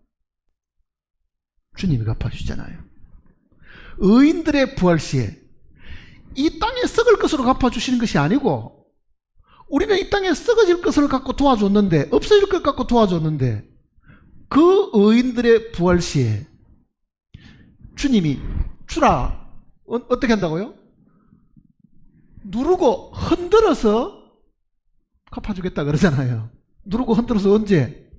[SPEAKER 1] 주님이 갚아주시잖아요. 의인들의 부활 시에 이 땅에 썩을 것으로 갚아주시는 것이 아니고 우리는 이 땅에 썩어질 것을 갖고 도와줬는데 없어질 것 갖고 도와줬는데 그 의인들의 부활 시에 주님이 주라 어떻게 한다고요? 누르고 흔들어서 갚아주겠다 그러잖아요. 누르고 흔들어서 언제?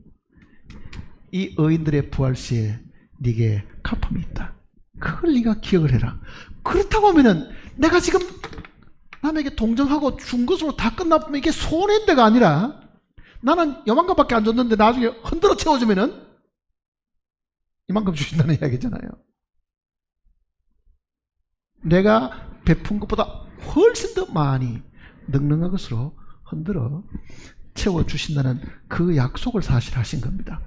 [SPEAKER 1] 이 의인들의 부활 시에 네게 갚음이 있다. 그걸 네가 기억을 해라. 그렇다고 하면은 내가 지금 남에게 동정하고 준 것으로 다 끝나면 이게 손해인데가 아니라 나는 요만큼밖에 안 줬는데 나중에 흔들어 채워주면은 이만큼 주신다는 이야기잖아요. 내가 베푼 것보다 훨씬 더 많이 넉넉한 것으로 흔들어 채워주신다는 그 약속을 사실 하신 겁니다.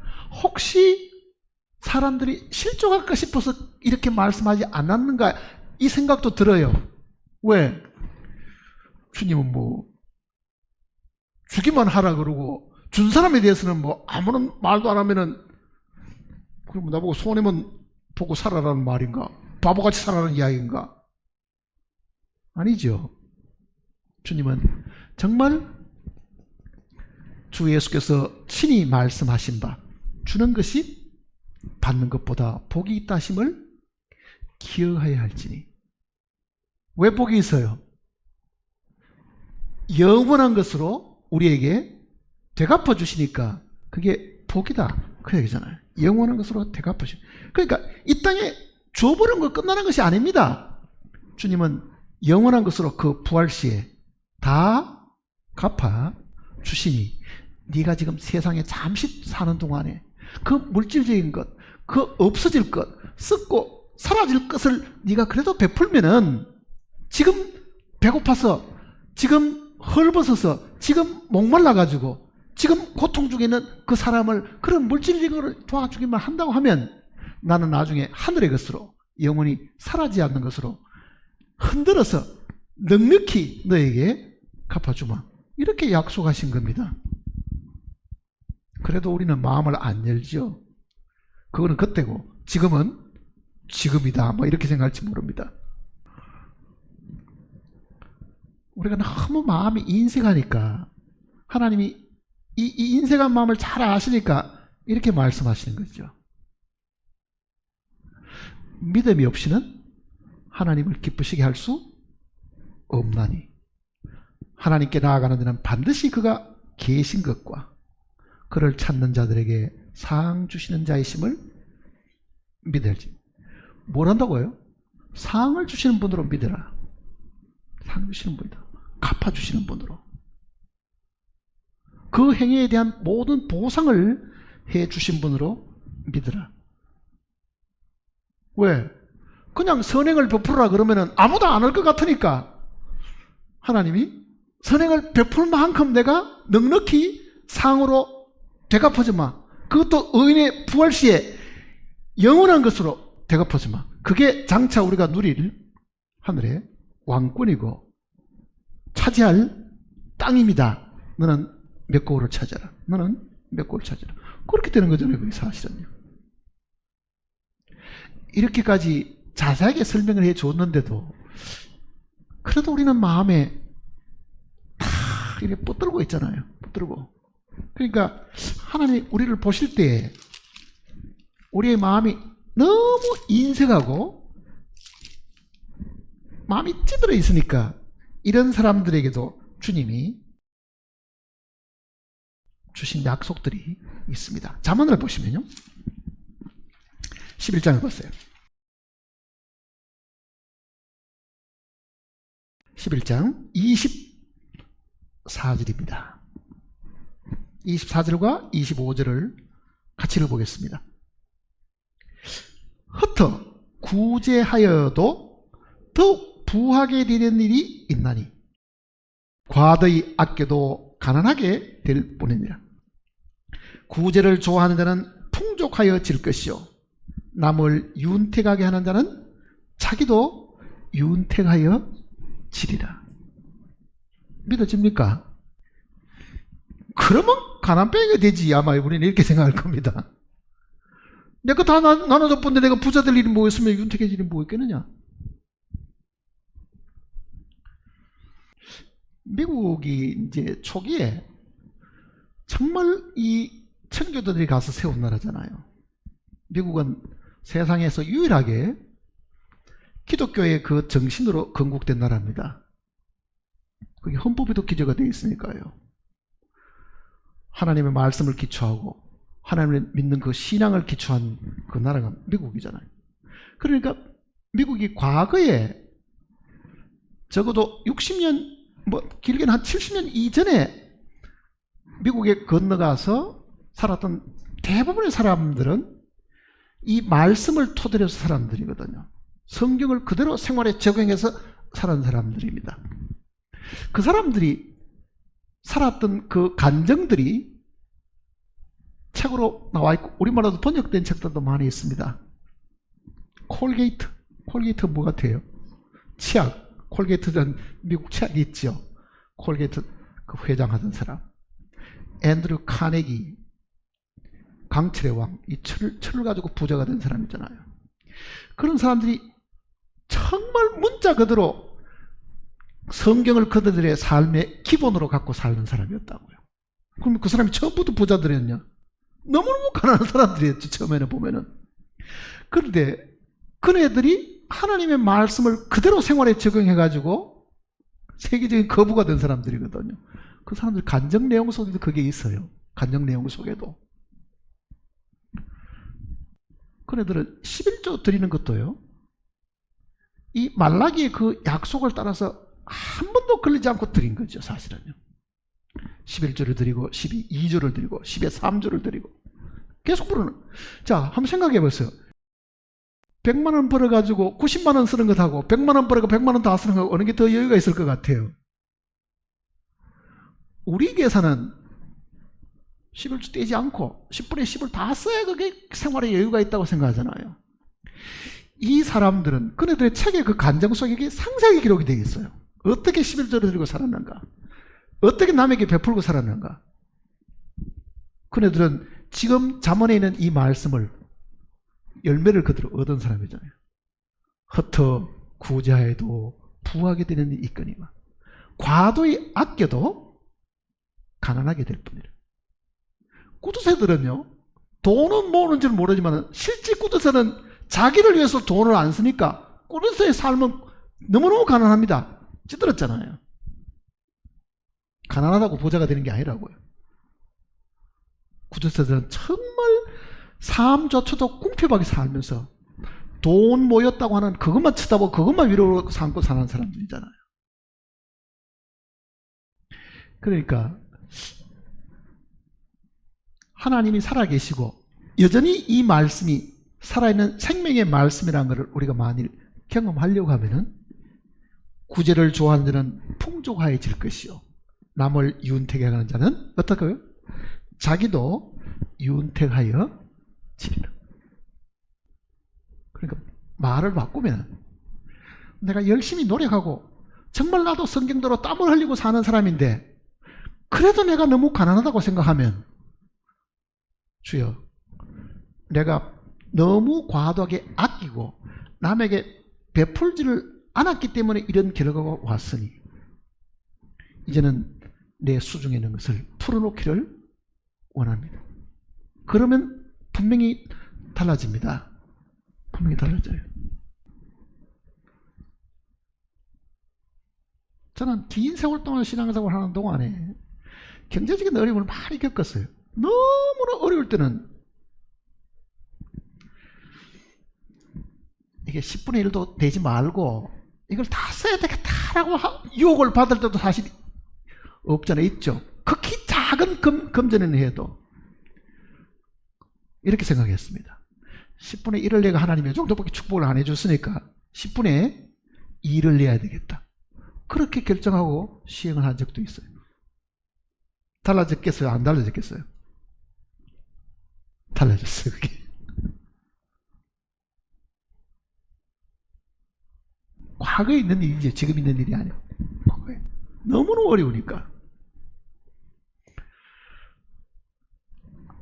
[SPEAKER 1] 혹시 사람들이 실족할까 싶어서 이렇게 말씀하지 않았는가 이 생각도 들어요. 왜? 주님은 뭐 주기만 하라 그러고 준 사람에 대해서는 뭐 아무런 말도 안 하면은 그럼 나보고 손해만 보고 살아라는 말인가? 바보같이 살아라는 이야기인가? 아니죠. 주님은 정말 주 예수께서 친히 말씀하신 바 주는 것이 받는 것보다 복이 있다 하심을 기억하여야 할지니. 왜 복이 있어요? 영원한 것으로 우리에게 되갚아 주시니까 그게 복이다 그 얘기잖아요. 영원한 것으로 되갚아 주시. 그러니까 이 땅에 줘버린 거 끝나는 것이 아닙니다. 주님은 영원한 것으로 그 부활 시에 다 갚아 주시니 네가 지금 세상에 잠시 사는 동안에 그 물질적인 것, 그 없어질 것, 썩고 사라질 것을 네가 그래도 베풀면은 지금 배고파서, 지금 헐벗어서, 지금 목말라가지고, 지금 고통 중에 있는 그 사람을 그런 물질적인 것을 도와주기만 한다고 하면 나는 나중에 하늘의 것으로 영원히 사라지지 않는 것으로 흔들어서 넉넉히 너에게 갚아주마. 이렇게 약속하신 겁니다. 그래도 우리는 마음을 안 열죠. 그거는 그때고 지금은 지금이다 뭐 이렇게 생각할지 모릅니다. 우리가 너무 마음이 인색하니까 하나님이 이 인색한 마음을 잘 아시니까 이렇게 말씀하시는 거죠. 믿음이 없이는 하나님을 기쁘시게 할 수 없나니 하나님께 나아가는 데는 반드시 그가 계신 것과 그를 찾는 자들에게 상 주시는 자이심을 믿어야지. 뭘 한다고요? 상을 주시는 분으로 믿어라. 상 주시는 분이다. 갚아주시는 분으로. 그 행위에 대한 모든 보상을 해주신 분으로 믿으라. 왜? 그냥 선행을 베풀어라 그러면은 아무도 안 할 것 같으니까 하나님이 선행을 베풀 만큼 내가 넉넉히 상으로 되갚아주마. 그것도 의인의 부활 시에 영원한 것으로 되갚아주마. 그게 장차 우리가 누릴 하늘의 왕권이고 차지할 땅입니다. 너는 몇 고을을 찾아라. 너는 몇 고을을 찾아라. 그렇게 되는 거잖아요. 그게 사실은요. 이렇게까지 자세하게 설명을 해 줬는데도 그래도 우리는 마음에 다 이렇게 뻗들고 있잖아요. 뻗들고. 그러니까 하나님 우리를 보실 때 우리의 마음이 너무 인색하고 마음이 찌들어 있으니까 이런 사람들에게도 주님이 주신 약속들이 있습니다. 잠언을 보시면요. 11장을 보세요. 11장 24절입니다. 24절과 25절을 같이 읽어보겠습니다. 흩어 구제하여도 더욱 부하게 되는 일이 있나니 과도히 아껴도 가난하게 될 뿐이니라. 구제를 좋아하는 자는 풍족하여 질 것이요 남을 윤택하게 하는 자는 자기도 윤택하여 지리라. 믿어집니까? 그러면 가난뱅이가 되지 아마 우리는 이렇게 생각할 겁니다. 내가 다 나눠줬는데 내가 부자 될 일이 뭐였으면 윤택해질 일이 뭐였겠느냐. 미국이 이제 초기에 정말 이 청교도들이 가서 세운 나라잖아요. 미국은 세상에서 유일하게 기독교의 그 정신으로 건국된 나라입니다. 그게 헌법에도 기재가 되어 있으니까요. 하나님의 말씀을 기초하고 하나님을 믿는 그 신앙을 기초한 그 나라가 미국이잖아요. 그러니까 미국이 과거에 적어도 60년 길게는 한 70년 이전에 미국에 건너가서 살았던 대부분의 사람들은 이 말씀을 토대로 해서 사람들이거든요. 성경을 그대로 생활에 적용해서 사는 사람들입니다. 그 사람들이 살았던 그 간정들이 책으로 나와 있고 우리말로도 번역된 책들도 많이 있습니다. 콜게이트 뭐 같아요? 치약. 콜게이트는 미국 치약이 있죠. 콜게이트 그 회장하던 사람. 앤드류 카네기, 강철의 왕, 이 철을 가지고 부자가 된 사람 있잖아요. 그런 사람들이 정말 문자 그대로 성경을 그들의 삶의 기본으로 갖고 살는 사람이었다고요. 그럼 그 사람이 처음부터 부자들이었냐? 너무너무 가난한 사람들이었지, 처음에는 보면은. 그런데 그네들이 하나님의 말씀을 그대로 생활에 적용해가지고 세계적인 거부가 된 사람들이거든요. 그 사람들 간증 내용 속에도 그게 있어요. 간증 내용 속에도. 그네들은 11조 드리는 것도요, 이 말라기의 그 약속을 따라서 한 번도 걸리지 않고 드린 거죠, 사실은요. 11조를 드리고 12조를 드리고 13조를 드리고 계속 부르는. 자, 한번 생각해 보세요. 100만 원 벌어가지고 90만 원 쓰는 것하고 100만 원 벌어가 100만 원 다 쓰는 것하고 어느 게 더 여유가 있을 것 같아요? 우리 계산은 11조 떼지 않고 10분의 10을 다 써야 그게 생활에 여유가 있다고 생각하잖아요. 이 사람들은 그네들의 책의 그 간정 속에 상세하게 기록이 되어 있어요. 어떻게 11조를 드리고 살았는가, 어떻게 남에게 베풀고 살았는가. 그네들은 지금 잠언에 있는 이 말씀을 열매를 그대로 얻은 사람이잖아요. 흩어 구제하여도 부하게 되는 일이 있거니와 과도히 아껴도 가난하게 될 뿐이라. 꾸드새들은요, 돈은 모으는 줄 모르지만 실제 꾸드새는 자기를 위해서 돈을 안 쓰니까 꾸드새의 삶은 너무너무 가난합니다. 찌들었잖아요. 가난하다고 부자가 되는 게 아니라고요. 꾸드새들은 정말 삶조차도 궁핍하게 살면서 돈 모였다고 하는 그것만 쳐다보고 그것만 위로로 삼고 사는 사람들이잖아요. 그러니까 하나님이 살아계시고 여전히 이 말씀이 살아있는 생명의 말씀이라는 것을 우리가 만일 경험하려고 하면은 구제를 좋아하는 자는 풍족하여질 것이요 남을 윤택하게 하는 자는 어떨까요? 자기도 윤택하여 지리라. 그러니까 말을 바꾸면 내가 열심히 노력하고 정말 나도 성경대로 땀을 흘리고 사는 사람인데 그래도 내가 너무 가난하다고 생각하면 주여, 내가 너무 과도하게 아끼고 남에게 베풀지를 않았기 때문에 이런 결과가 왔으니 이제는 내 수중에 있는 것을 풀어놓기를 원합니다. 그러면 분명히 달라집니다. 분명히 달라져요. 저는 긴 세월 동안 신앙생활을 하는 동안에 경제적인 어려움을 많이 겪었어요. 너무나 어려울 때는 이게 10분의 1도 되지 말고 이걸 다 써야 되겠다라고 유혹을 받을 때도 사실 없잖아요. 있죠. 극히 작은 금전을 해도 이렇게 생각했습니다. 10분의 1을 내가 하나님이 이 정도밖에 축복을 안 해줬으니까 10분의 2를 내야 되겠다. 그렇게 결정하고 시행을 한 적도 있어요. 달라졌겠어요? 안 달라졌겠어요? 달라졌어요. 그게. 과거에 있는 일이지 지금 있는 일이 아니에요. 과거에. 너무나 어려우니까.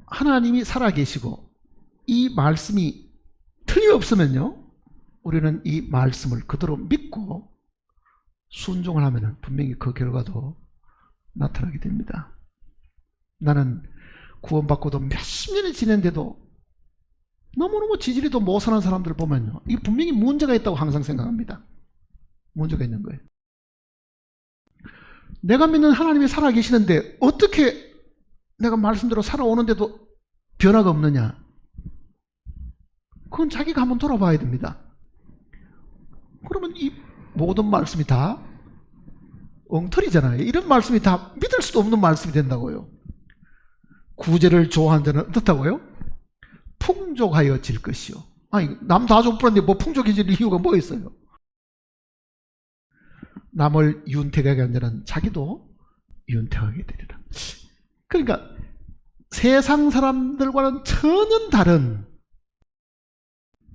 [SPEAKER 1] 하나님이 살아계시고 이 말씀이 틀림없으면요, 우리는 이 말씀을 그대로 믿고 순종을 하면 분명히 그 결과도 나타나게 됩니다. 나는 구원받고도 몇십 년이 지냈는데도 너무너무 지지리도 못 사는 사람들을 보면요, 이게 분명히 문제가 있다고 항상 생각합니다. 문제가 있는 거예요. 내가 믿는 하나님이 살아계시는데 어떻게 내가 말씀대로 살아오는데도 변화가 없느냐? 그건 자기가 한번 돌아봐야 됩니다. 그러면 이 모든 말씀이 다 엉터리잖아요. 이런 말씀이 다 믿을 수도 없는 말씀이 된다고요. 구제를 좋아하는 자는 어떻다고요? 풍족하여질 것이요. 아니, 남 다 족부는데 뭐 풍족해질 이유가 뭐 있어요? 남을 윤택하게 한 자는 자기도 윤택하게 되리라. 그러니까 세상 사람들과는 전혀 다른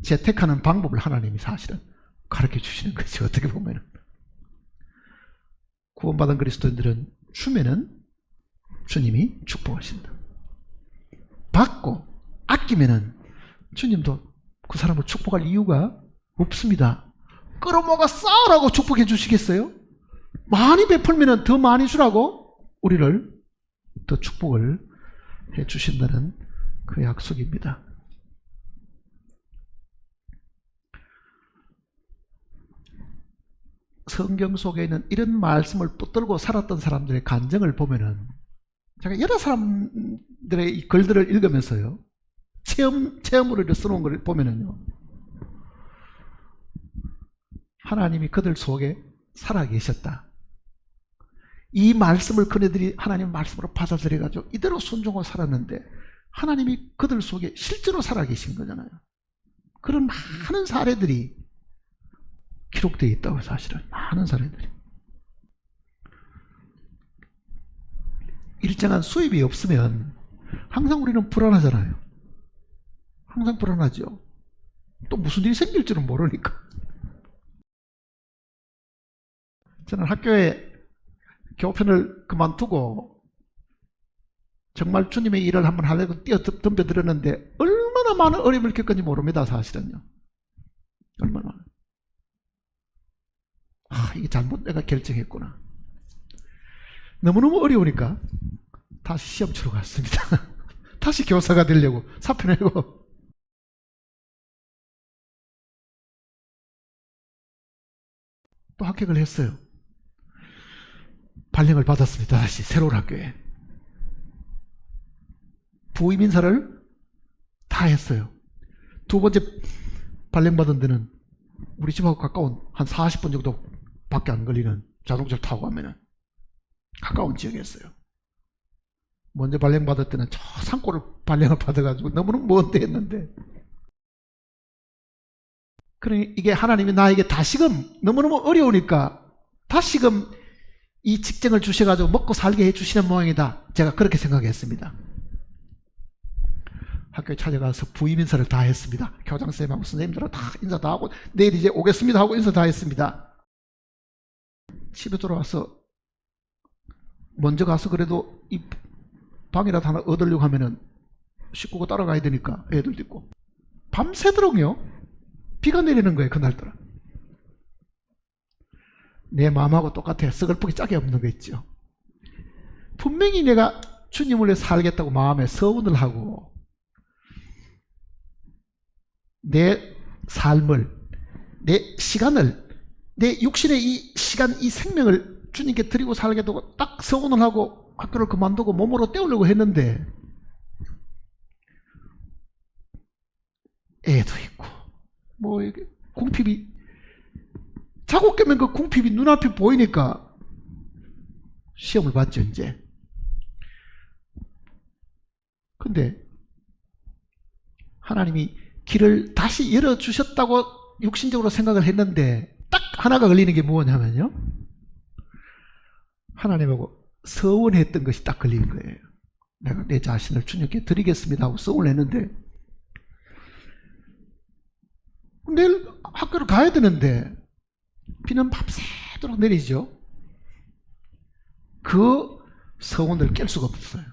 [SPEAKER 1] 재택하는 방법을 하나님이 사실은 가르쳐 주시는 거죠. 어떻게 보면 구원받은 그리스도인들은 주면은 주님이 축복하신다. 받고 아끼면은 주님도 그 사람을 축복할 이유가 없습니다. 끌어모아 쌓으라고 축복해 주시겠어요? 많이 베풀면은 더 많이 주라고 우리를 더 축복을 해 주신다는 그 약속입니다. 성경 속에 있는 이런 말씀을 붙들고 살았던 사람들의 간증을 보면은, 제가 여러 사람들의 이 글들을 읽으면서요, 체험으로 써놓은 걸 보면은요, 하나님이 그들 속에 살아계셨다. 이 말씀을 그네들이 하나님 말씀으로 받아들여가지고 이대로 순종하고 살았는데 하나님이 그들 속에 실제로 살아계신 거잖아요. 그런 많은 사례들이 기록되어 있다고. 사실은 많은 사례들이. 일정한 수입이 없으면 항상 우리는 불안하잖아요. 항상 불안하죠. 또 무슨 일이 생길 줄은 모르니까. 저는 학교에 교편을 그만두고 정말 주님의 일을 한번 하려고 뛰어덤벼들었는데 얼마나 많은 어려움을 겪었는지 모릅니다. 사실은요. 얼마나. 이게 잘못 내가 결정했구나. 너무너무 어려우니까 다시 시험 치러 갔습니다. 다시 교사가 되려고 사표 내고. 또 합격을 했어요. 발령을 받았습니다. 다시 새로운 학교에. 부임 인사를 다 했어요. 두 번째 발령받은 데는 우리 집하고 가까운 한 40분 정도 밖에 안 걸리는, 자동차를 타고 가면은 가까운 지역이었어요. 먼저 발령받을 때는 저 산골을 발령을 받아가지고 너무너무 먼데 했는데, 그러니 이게 하나님이 나에게 다시금 너무너무 어려우니까 다시금 이 직장을 주셔가지고 먹고 살게 해주시는 모양이다. 제가 그렇게 생각했습니다. 학교에 찾아가서 부임 인사를 다 했습니다. 교장선생님하고 선생님들하고 다 인사 다 하고 내일 이제 오겠습니다 하고 인사 다 했습니다. 집에 돌아와서 먼저 가서 그래도 이 방이라도 하나 얻으려고 하면은 식구가 따라가야 되니까 애들도 있고 밤새도록요 비가 내리는 거예요. 그날따라. 내 마음하고 똑같아요. 서글프게 짝이 없는 거 있죠. 분명히 내가 주님을 위해 살겠다고 마음에 서운을 하고 내 삶을, 내 시간을, 내 육신의 이 시간, 이 생명을 주님께 드리고 살겠다고 딱 서운을 하고 학교를 그만두고 몸으로 때우려고 했는데 애도 있고 뭐 궁핍이 자고 깨면 그 궁핍이 눈앞에 보이니까 시험을 봤죠 이제. 근데 하나님이 길을 다시 열어주셨다고 육신적으로 생각을 했는데 딱 하나가 걸리는 게 뭐냐면요, 하나님하고 서운했던 것이 딱 걸리는 거예요. 내가 내 자신을 주님께 드리겠습니다 하고 서운을 했는데 내일 학교를 가야 되는데 비는 밤새도록 내리죠. 그 서운을 깰 수가 없어요.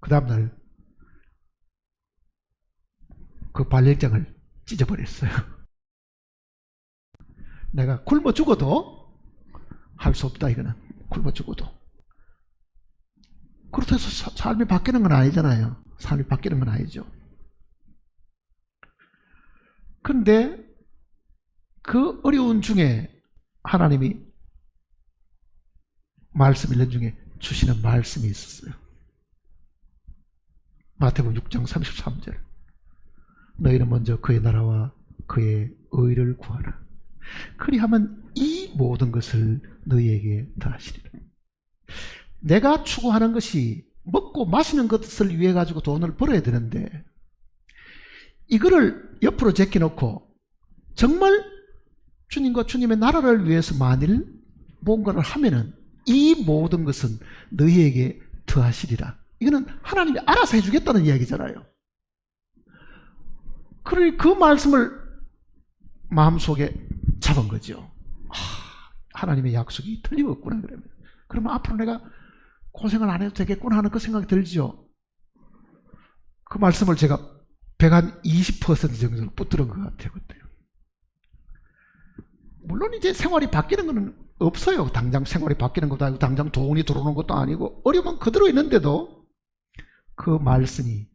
[SPEAKER 1] 그 다음날 그 발열장을 찢어버렸어요. 내가 굶어 죽어도 할 수 없다 이거는. 굶어 죽어도. 그렇다고 해서 삶이 바뀌는 건 아니잖아요. 삶이 바뀌는 건 아니죠. 그런데 그 어려운 중에 하나님이 말씀 읽는 중에 주시는 말씀이 있었어요. 마태복음 6장 33절. 너희는 먼저 그의 나라와 그의 의를 구하라. 그리하면 이 모든 것을 너희에게 더하시리라. 내가 추구하는 것이 먹고 마시는 것을 위해 가지고 돈을 벌어야 되는데 이거를 옆으로 제껴놓고 정말 주님과 주님의 나라를 위해서 만일 뭔가를 하면은 이 모든 것은 너희에게 더하시리라. 이거는 하나님이 알아서 해주겠다는 이야기잖아요. 그러니 그 말씀을 마음속에 잡은 거죠. 하나님의 약속이 틀림없구나. 그러면 앞으로 내가 고생을 안 해도 되겠구나 하는 그 생각이 들죠. 그 말씀을 제가 120% 정도로 붙들은 것 같아요. 그때. 물론 이제 생활이 바뀌는 건 없어요. 당장 생활이 바뀌는 것도 아니고 당장 돈이 들어오는 것도 아니고 어려움은 그대로 있는데도 그 말씀이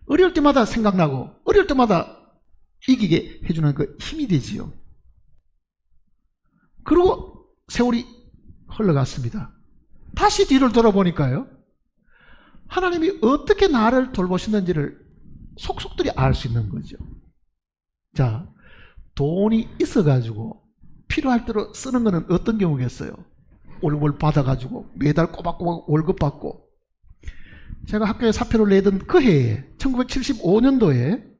[SPEAKER 1] 어려울 때마다 생각나고 어려울 때마다 이기게 해주는 그 힘이 되지요. 그리고 세월이 흘러갔습니다. 다시 뒤를 돌아보니까요, 하나님이 어떻게 나를 돌보셨는지를 속속들이 알 수 있는 거죠. 자, 돈이 있어가지고 필요할 대로 쓰는 거는 어떤 경우겠어요? 월급을 받아가지고 매달 꼬박꼬박 월급 받고. 제가 학교에 사표를 내던 그 해에 1975년도에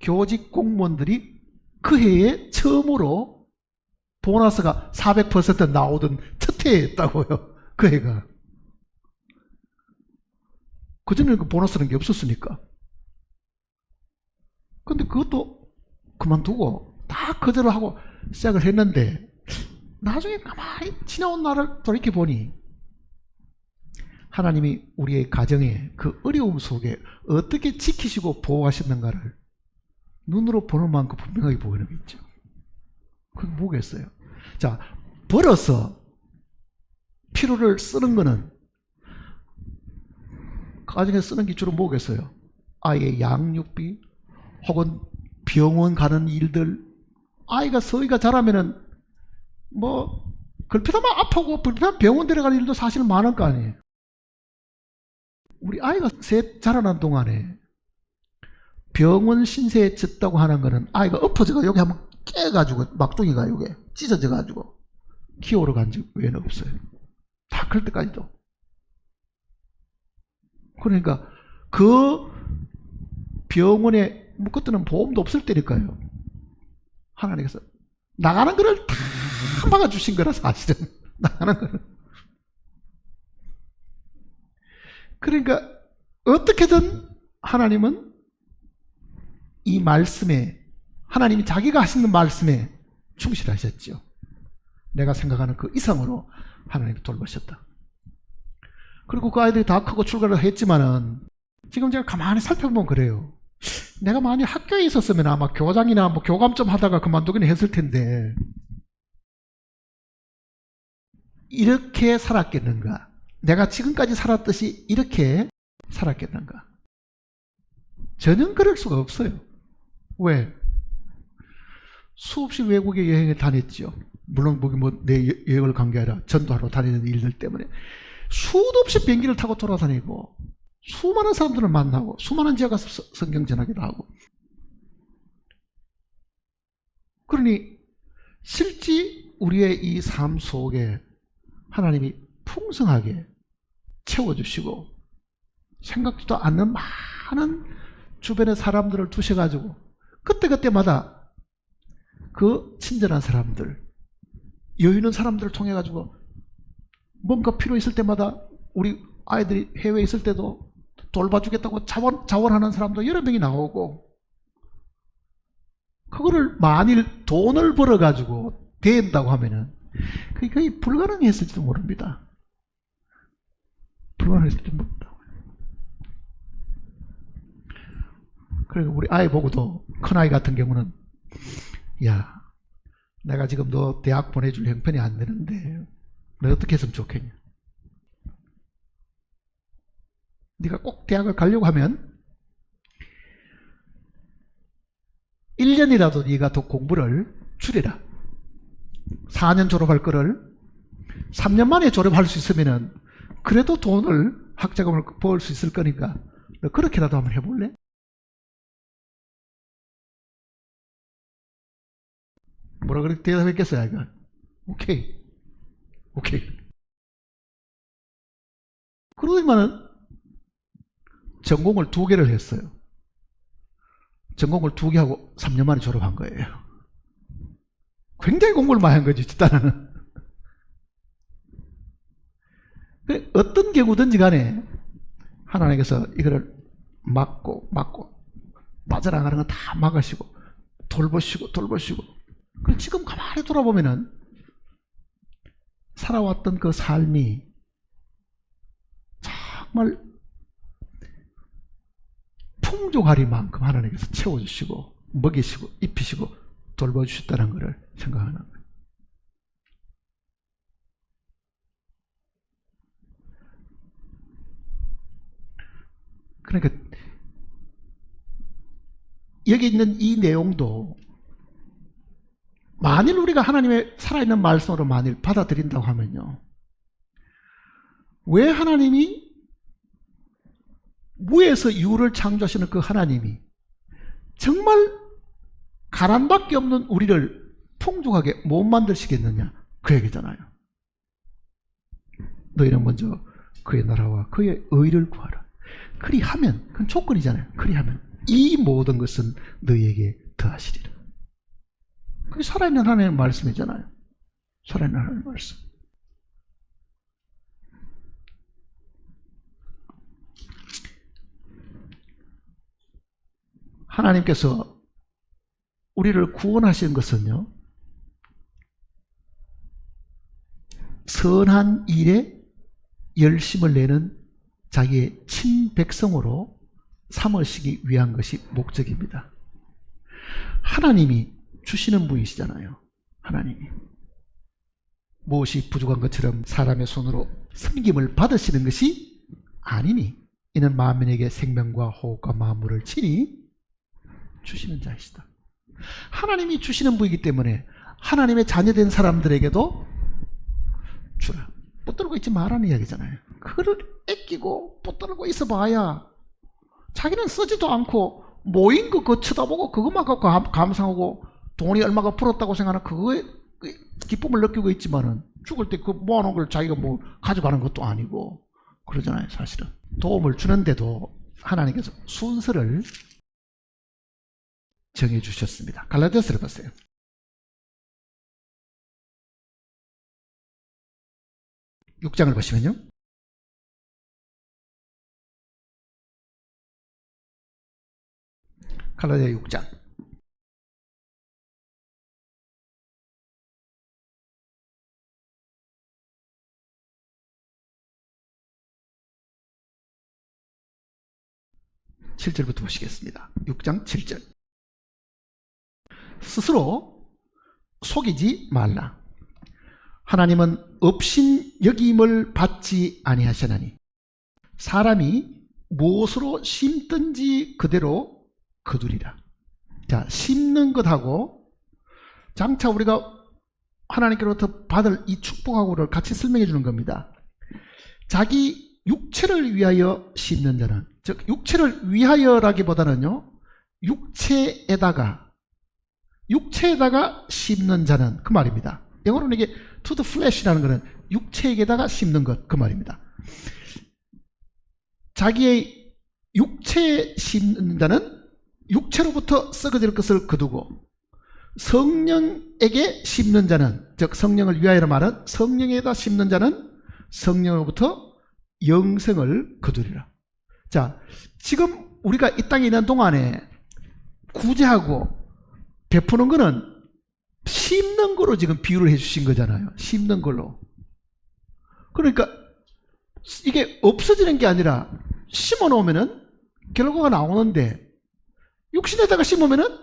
[SPEAKER 1] 교직 공무원들이 그 해에 처음으로 보너스가 400% 나오던 첫 해였다고요. 그 해가. 그전에는 그 보너스라는 게 없었으니까. 근데 그것도 그만두고 다 거절을 하고 시작을 했는데 나중에 가만히 지나온 날을 돌이켜보니 하나님이 우리의 가정에 그 어려움 속에 어떻게 지키시고 보호하셨는가를 눈으로 보는 만큼 분명하게 보이는 게 있죠. 그게 뭐겠어요? 자, 벌어서 필요를 쓰는 거는 가정에 쓰는 게 주로 뭐겠어요? 아이의 양육비 혹은 병원 가는 일들. 아이가 서희가 자라면은 뭐 걸핏하면 아프고 불편한 병원 데려가는 일도 사실은 많을 거 아니에요. 우리 아이가 셋 자라난 동안에 병원 신세에 졌다고 하는 거는 아이가 엎어져가 여기 한번 깨가지고 막둥이가 여기 찢어져가지고 기어오러 간 적 외에는 없어요. 다 클 때까지도. 그러니까 그 병원에 뭐 그때는 보험도 없을 때니까요. 하나님께서 나가는 거를 다 막아주신 거라 사실은. 나가는 거는. 그러니까 어떻게든 하나님은 이 말씀에, 하나님이 자기가 하시는 말씀에 충실하셨죠. 내가 생각하는 그 이상으로 하나님이 돌보셨다. 그리고 그 아이들이 다 크고 출가를 했지만은 지금 제가 가만히 살펴보면 그래요. 내가 만약 학교에 있었으면 아마 교장이나 뭐 교감 좀 하다가 그만두긴 했을 텐데 이렇게 살았겠는가? 내가 지금까지 살았듯이 이렇게 살았겠는가? 전혀 그럴 수가 없어요. 왜? 수없이 외국에 여행을 다녔죠. 물론 내 여행을 간 게 아니라 전도하러 다니는 일들 때문에 수도 없이 비행기를 타고 돌아다니고 수많은 사람들을 만나고 수많은 지역 가서 성경 전하기도 하고. 그러니 실제 우리의 이 삶 속에 하나님이 풍성하게 채워주시고 생각지도 않는 많은 주변의 사람들을 두셔가지고 그때그때마다 그 친절한 사람들, 여유 있는 사람들을 통해 가지고 뭔가 필요 있을 때마다 우리 아이들이 해외에 있을 때도 돌봐주겠다고 자원하는 사람도 여러 명이 나오고, 그거를 만일 돈을 벌어 가지고 된다고 하면은 그게 거의 불가능했을지도 모릅니다. 불가능했을지도 모릅니다. 그리고 우리 아이 보고도, 큰아이 같은 경우는 야, 내가 지금 너 대학 보내줄 형편이 안 되는데 너 어떻게 했으면 좋겠냐? 네가 꼭 대학을 가려고 하면 1년이라도 네가 더 공부를 줄여라. 4년 졸업할 거를 3년 만에 졸업할 수 있으면은 그래도 돈을, 학자금을 벌 수 있을 거니까 너 그렇게라도 한번 해볼래? 뭐라 그렇게 대답했겠어요? 이거 오케이. 그러더니만은 전공을 2개를 했어요. 전공을 2개 하고 3년 만에 졸업한 거예요. 굉장히 공부를 많이 한 거지, 집단은. 어떤 경우든지 간에 하나님께서 이거를 막고 빠져나가는 거 다 막으시고 돌보시고. 그리고 지금 가만히 돌아보면은 살아왔던 그 삶이 정말 풍족하리만큼 하나님께서 채워주시고 먹이시고 입히시고 돌봐주셨다는 것을 생각하는 거예요. 그러니까 여기 있는 이 내용도 만일 우리가 하나님의 살아있는 말씀으로 만일 받아들인다고 하면요, 왜 하나님이 무에서 유를 창조하시는 그 하나님이 정말 가난밖에 없는 우리를 풍족하게 못 만드시겠느냐, 그 얘기잖아요. 너희는 먼저 그의 나라와 그의 의를 구하라. 그리하면, 그건 조건이잖아요. 그리하면 이 모든 것은 너희에게 더하시리라. 그게 살아있는 하나님의 말씀이잖아요. 살아있는 하나님의 말씀. 하나님께서 우리를 구원하신 것은요, 선한 일에 열심을 내는 자기의 친백성으로 삼으시기 위한 것이 목적입니다. 하나님이 주시는 분이시잖아요. 하나님이 무엇이 부족한 것처럼 사람의 손으로 섬김을 받으시는 것이 아니니 이는 만민에게 생명과 호흡과 만물을 친히 주시는 자이시다. 하나님이 주시는 분이기 때문에 하나님의 자녀된 사람들에게도 주라. 붙들고 있지 말라는 이야기잖아요. 그거를 아끼고 붙들고 있어 봐야 자기는 쓰지도 않고 모인 거 그거 쳐다보고 그것만 갖고 감상하고 돈이 얼마가 벌었다고 생각하는 그거에 기쁨을 느끼고 있지만은 죽을 때 그 모아놓은 걸 자기가 뭐 가져가는 것도 아니고 그러잖아요. 사실은 도움을 주는데도 하나님께서 순서를 정해 주셨습니다. 갈라디아서를 보세요. (6장을) 보시면요, 갈라디아 6장 7절부터 보시겠습니다. 6장 7절. 스스로 속이지 말라. 하나님은 업신여김을 받지 아니하시나니 사람이 무엇으로 심든지 그대로 거두리라. 자, 심는 것하고 장차 우리가 하나님께로부터 받을 이 축복하고를 같이 설명해 주는 겁니다. 자기 육체를 위하여 심는 자는, 즉 육체를 위하여라기보다는요, 육체에다가 심는 자는, 그 말입니다. 영어로는 이게 to the flesh라는 것은 육체에다가 심는 것, 그 말입니다. 자기의 육체에 심는 자는 육체로부터 썩어질 것을 거두고, 성령에게 심는 자는, 즉 성령을 위하여라 말은 성령에다 심는 자는 성령으로부터 영생을 거두리라. 자, 지금 우리가 이 땅에 있는 동안에 구제하고 베푸는 거는 심는 거로 지금 비유를 해 주신 거잖아요. 심는 걸로. 그러니까 이게 없어지는 게 아니라 심어 놓으면은 결과가 나오는데, 육신에다가 심으면은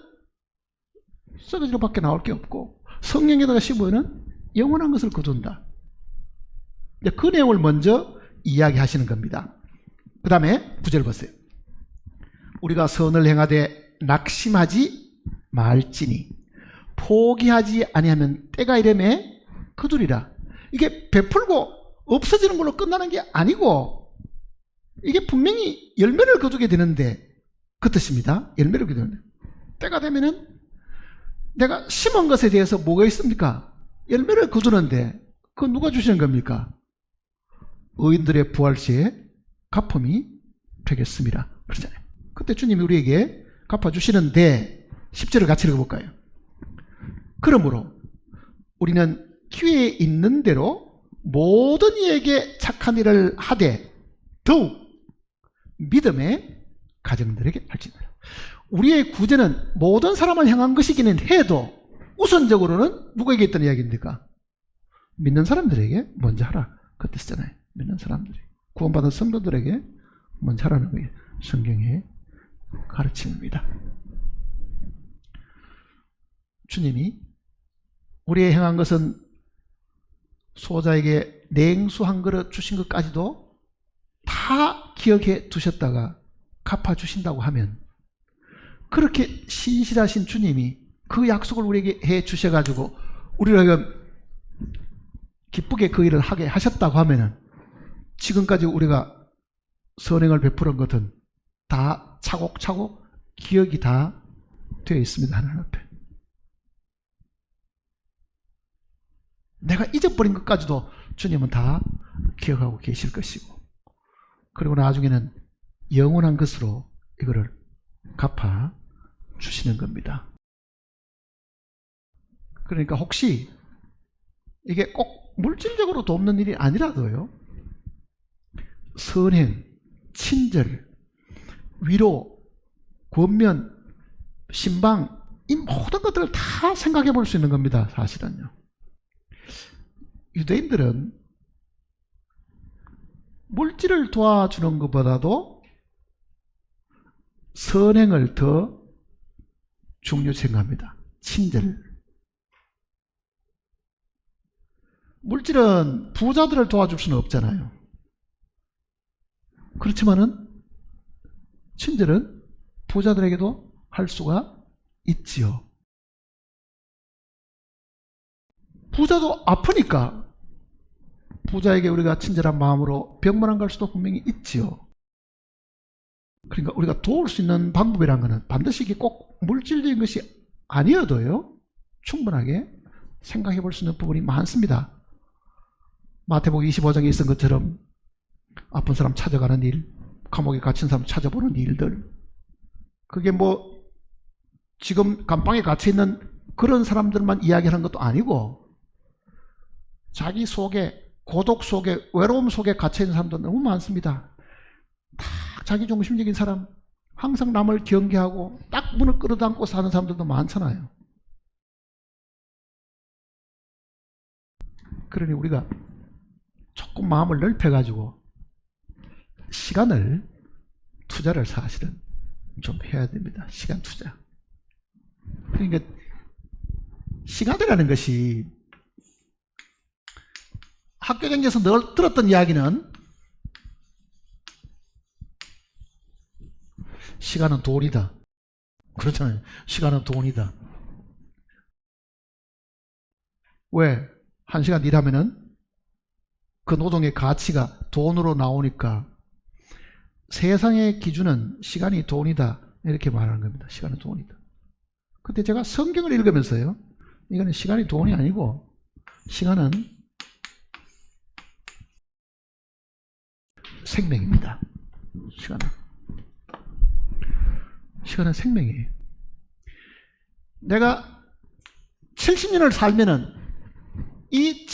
[SPEAKER 1] 썩어지는 밖에 나올 게 없고, 성령에다가 심으면은 영원한 것을 거둔다. 그 내용을 먼저 이야기하시는 겁니다. 그 다음에 9절 보세요. 우리가 선을 행하되 낙심하지 말지니 포기하지 아니하면 때가 이르매 거두리라. 이게 베풀고 없어지는 걸로 끝나는 게 아니고, 이게 분명히 열매를 거두게 되는데, 그 뜻입니다. 열매를 거두게 되는데, 때가 되면은 내가 심은 것에 대해서 뭐가 있습니까? 열매를 거두는데, 그거 누가 주시는 겁니까? 의인들의 부활시에 갚음이 되겠습니다. 그러잖아요. 그때 주님이 우리에게 갚아주시는데, 10절을 같이 읽어볼까요? 그러므로 우리는 기회에 있는 대로 모든 이에게 착한 일을 하되 더욱 믿음의 가정들에게 할지니라. 우리의 구제는 모든 사람을 향한 것이기는 해도 우선적으로는 누구에게 있다는 이야기입니까? 믿는 사람들에게 먼저 하라, 그 뜻이잖아요. 믿는 사람들이, 구원받은 성도들에게 먼저 하라는 게 성경의 가르침입니다. 주님이 우리의 행한 것은 소자에게 냉수 한 그릇 주신 것까지도 다 기억해 두셨다가 갚아주신다고 하면, 그렇게 신실하신 주님이 그 약속을 우리에게 해 주셔가지고 우리가 기쁘게 그 일을 하게 하셨다고 하면은, 지금까지 우리가 선행을 베푸는 것은 다 차곡차곡 기억이 다 되어 있습니다. 하나님 앞에. 내가 잊어버린 것까지도 주님은 다 기억하고 계실 것이고, 그리고 나중에는 영원한 것으로 이거를 갚아 주시는 겁니다. 그러니까 혹시 이게 꼭 물질적으로 돕는 일이 아니라도요, 선행, 친절, 위로, 권면, 신방, 이 모든 것들을 다 생각해 볼 수 있는 겁니다. 사실은요. 유대인들은 물질을 도와주는 것보다도 선행을 더 중요시 생각합니다. 친절. 물질은 부자들을 도와줄 수는 없잖아요. 그렇지만은 친절은 부자들에게도 할 수가 있지요. 부자도 아프니까 부자에게 우리가 친절한 마음으로 병만 안 갈 수도 분명히 있지요. 그러니까 우리가 도울 수 있는 방법이란 것은 반드시 이게 꼭 물질적인 것이 아니어도요, 충분하게 생각해 볼 수 있는 부분이 많습니다. 마태복음 25장에 있었던 것처럼 아픈 사람 찾아가는 일, 감옥에 갇힌 사람 찾아보는 일들, 그게 뭐 지금 감방에 갇혀 있는 그런 사람들만 이야기하는 것도 아니고, 자기 속에, 고독 속에, 외로움 속에 갇혀 있는 사람도 너무 많습니다. 다 자기 중심적인 사람, 항상 남을 경계하고 딱 문을 끌어당고 사는 사람들도 많잖아요. 그러니 우리가 조금 마음을 넓혀가지고 시간을, 투자를 사실은 좀 해야 됩니다. 시간 투자. 그러니까 시간이라는 것이 학교 경제에서 늘 들었던 이야기는 시간은 돈이다. 그렇잖아요. 시간은 돈이다. 왜? 1시간 일하면은 그 노동의 가치가 돈으로 나오니까 세상의 기준은 시간이 돈이다. 이렇게 말하는 겁니다. 시간은 돈이다. 근데 제가 성경을 읽으면서요, 이거는 시간이 돈이 아니고 시간은 생명입니다. 시간은 생명이에요. 내가 70년을 살면은 이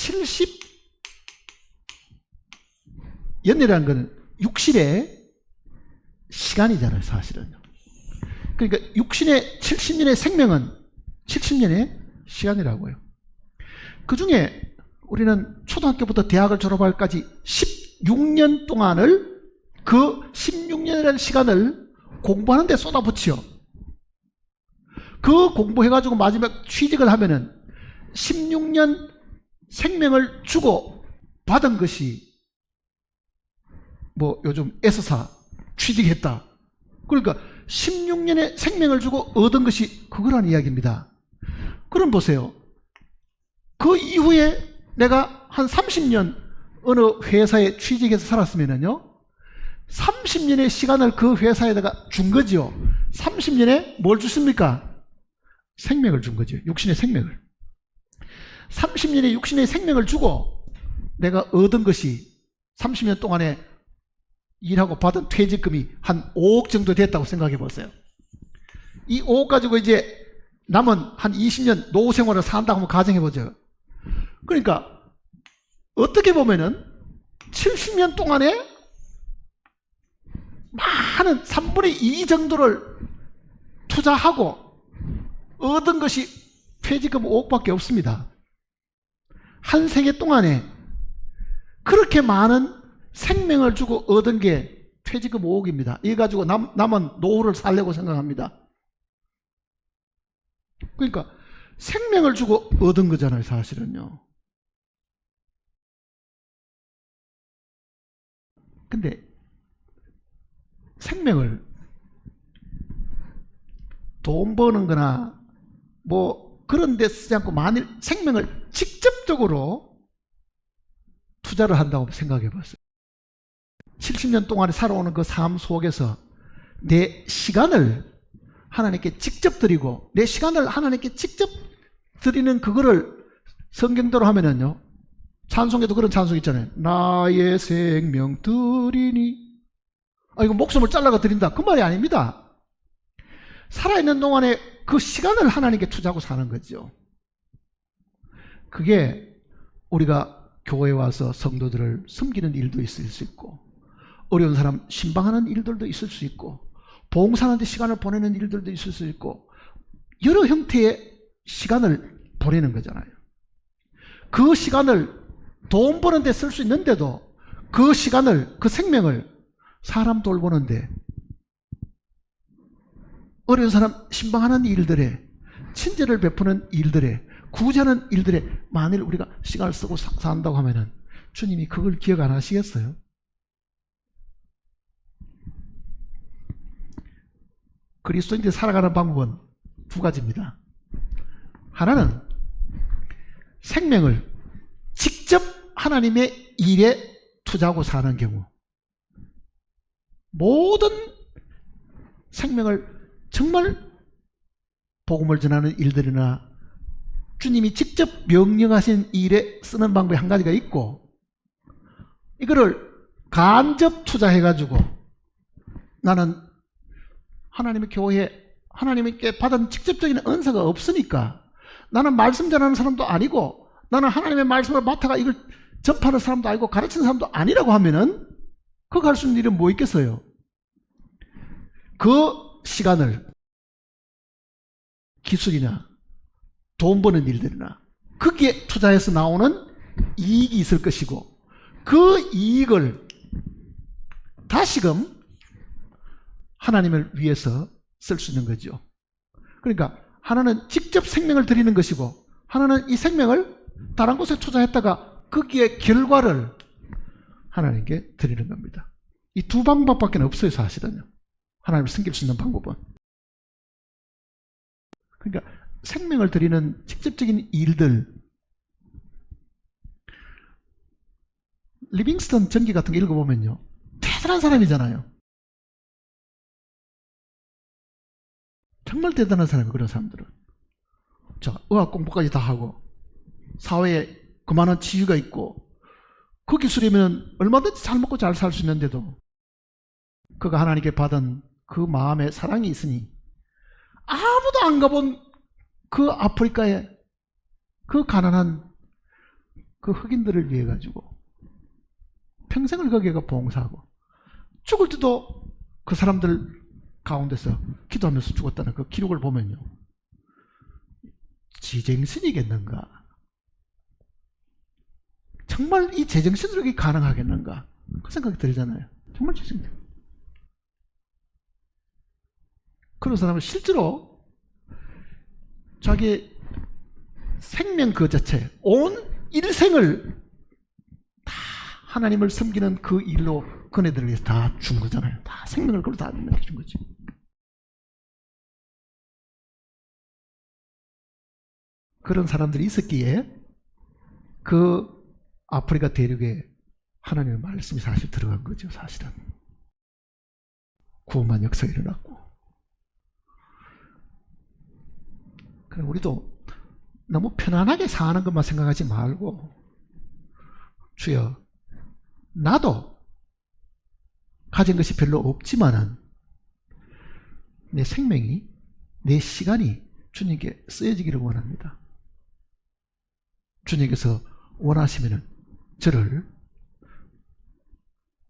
[SPEAKER 1] 70년이라는 것은 60의 시간이잖아요, 사실은. 그러니까 70년의 생명은 70년의 시간이라고요. 그 중에 우리는 초등학교부터 대학을 졸업할까지 16년 동안을, 그 16년이라는 시간을 공부하는 데 쏟아붓죠. 그 공부해가지고 마지막 취직을 하면은 16년 생명을 주고 받은 것이 뭐 요즘 S사 취직했다. 그러니까 16년의 생명을 주고 얻은 것이 그거란 이야기입니다. 그럼 보세요. 그 이후에 내가 한 30년 어느 회사에 취직해서 살았으면요, 30년의 시간을 그 회사에다가 준 거죠. 30년에 뭘 줬습니까? 생명을 준 거죠. 육신의 생명을. 30년에 육신의 생명을 주고 내가 얻은 것이 30년 동안에 일하고 받은 퇴직금이 한 5억 정도 됐다고 생각해 보세요. 이 5억 가지고 이제 남은 한 20년 노후 생활을 산다고 한번 가정해 보죠. 그러니까 어떻게 보면은 70년 동안에 많은 3분의 2 정도를 투자하고 얻은 것이 퇴직금 5억밖에 없습니다. 한 세계 동안에 그렇게 많은 생명을 주고 얻은 게 퇴직금 5억입니다. 이거 가지고 남은 노후를 살려고 생각합니다. 그러니까 생명을 주고 얻은 거잖아요, 사실은요. 근데 생명을 돈 버는 거나 뭐 그런 데 쓰지 않고 만일 생명을 직접적으로 투자를 한다고 생각해 봤어요. 70년 동안에 살아오는 그 삶 속에서 내 시간을 하나님께 직접 드리고, 내 시간을 하나님께 직접 드리는 그거를 성경대로 하면은요, 찬송에도 그런 찬송 있잖아요. 나의 생명 드리니. 이거 목숨을 잘라가 드린다, 그 말이 아닙니다. 살아있는 동안에 그 시간을 하나님께 투자하고 사는 거죠. 그게 우리가 교회에 와서 성도들을 섬기는 일도 있을 수 있고, 어려운 사람 신방하는 일들도 있을 수 있고, 봉사하는 데 시간을 보내는 일들도 있을 수 있고, 여러 형태의 시간을 보내는 거잖아요. 그 시간을 돈 버는 데 쓸 수 있는데도 그 시간을, 그 생명을 사람 돌보는데, 어려운 사람 신방하는 일들에, 친절을 베푸는 일들에, 구제하는 일들에 만일 우리가 시간을 쓰고 산다고 하면은 주님이 그걸 기억 안 하시겠어요? 그리스도인들이 살아가는 방법은 두 가지입니다. 하나는 생명을 직접 하나님의 일에 투자하고 사는 경우, 모든 생명을 정말 복음을 전하는 일들이나 주님이 직접 명령하신 일에 쓰는 방법이 한 가지가 있고, 이거를 간접 투자해가지고 나는 하나님의 교회에 하나님께 받은 직접적인 은사가 없으니까, 나는 말씀 전하는 사람도 아니고, 나는 하나님의 말씀을 맡아가 이걸 접하는 사람도 아니고 가르치는 사람도 아니라고 하면은 그 갈 수 있는 일은 뭐 있겠어요? 그 시간을 기술이나 돈 버는 일들이나 거기에 투자해서 나오는 이익이 있을 것이고, 그 이익을 다시금 하나님을 위해서 쓸 수 있는 거죠. 그러니까 하나는 직접 생명을 드리는 것이고, 하나는 이 생명을 다른 곳에 투자했다가 거기에 결과를 하나님께 드리는 겁니다. 이 두 방법밖에 없어요, 사실은요. 하나님을 섬길 수 있는 방법은. 그러니까 생명을 드리는 직접적인 일들, 리빙스턴 전기 같은 거 읽어보면요, 대단한 사람이잖아요. 정말 대단한 사람이에요, 그런 사람들은. 자, 의학 공부까지 다 하고 사회에 그만한 지위가 있고 그 기술이면 얼마든지 잘 먹고 잘 살 수 있는데도 그가 하나님께 받은 그 마음에 사랑이 있으니 아무도 안 가본 그 아프리카의 그 가난한 그 흑인들을 위해 가지고 평생을 거기가 봉사하고 죽을 때도 그 사람들 가운데서 기도하면서 죽었다는 그 기록을 보면요, 지정신이겠는가? 정말 이 제정신으로 이게 가능하겠는가? 그 생각이 들잖아요. 정말 지정신. 그런 사람은 실제로 자기 생명 그 자체, 온 일생을 다 하나님을 섬기는 그 일로 그네들을 위해서 다 준 거잖아요. 다 생명을 그걸로 다 맡겨준 거지. 그런 사람들이 있었기에 그 아프리카 대륙에 하나님의 말씀이 사실 들어간 거죠. 사실은 구원만 역사가 일어났고. 그럼 우리도 너무 편안하게 사는 것만 생각하지 말고, 주여, 나도 가진 것이 별로 없지만은 내 생명이, 내 시간이 주님께 쓰여지기를 원합니다. 주님께서 원하시면은 저를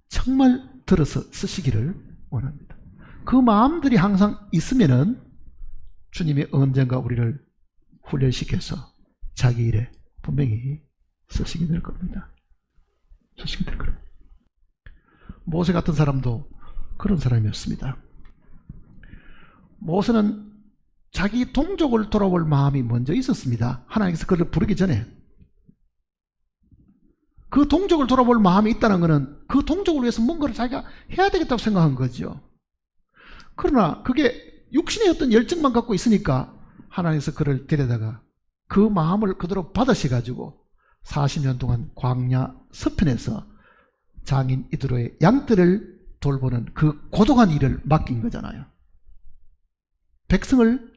[SPEAKER 1] 정말 들어서 쓰시기를 원합니다. 그 마음들이 항상 있으면은 주님이 언젠가 우리를 훈련시켜서 자기 일에 분명히 쓰시게 될 겁니다. 쓰시게 될 겁니다. 모세 같은 사람도 그런 사람이었습니다. 모세는 자기 동족을 돌아볼 마음이 먼저 있었습니다. 하나님께서 그를 부르기 전에. 그 동족을 돌아볼 마음이 있다는 것은 그 동족을 위해서 뭔가를 자기가 해야 되겠다고 생각한 거죠. 그러나 그게 육신의 어떤 열정만 갖고 있으니까 하나님께서 그를 데려다가 그 마음을 그대로 받으셔가지고 40년 동안 광야 서편에서 장인 이드로의 양떼를 돌보는 그 고독한 일을 맡긴 거잖아요. 백성을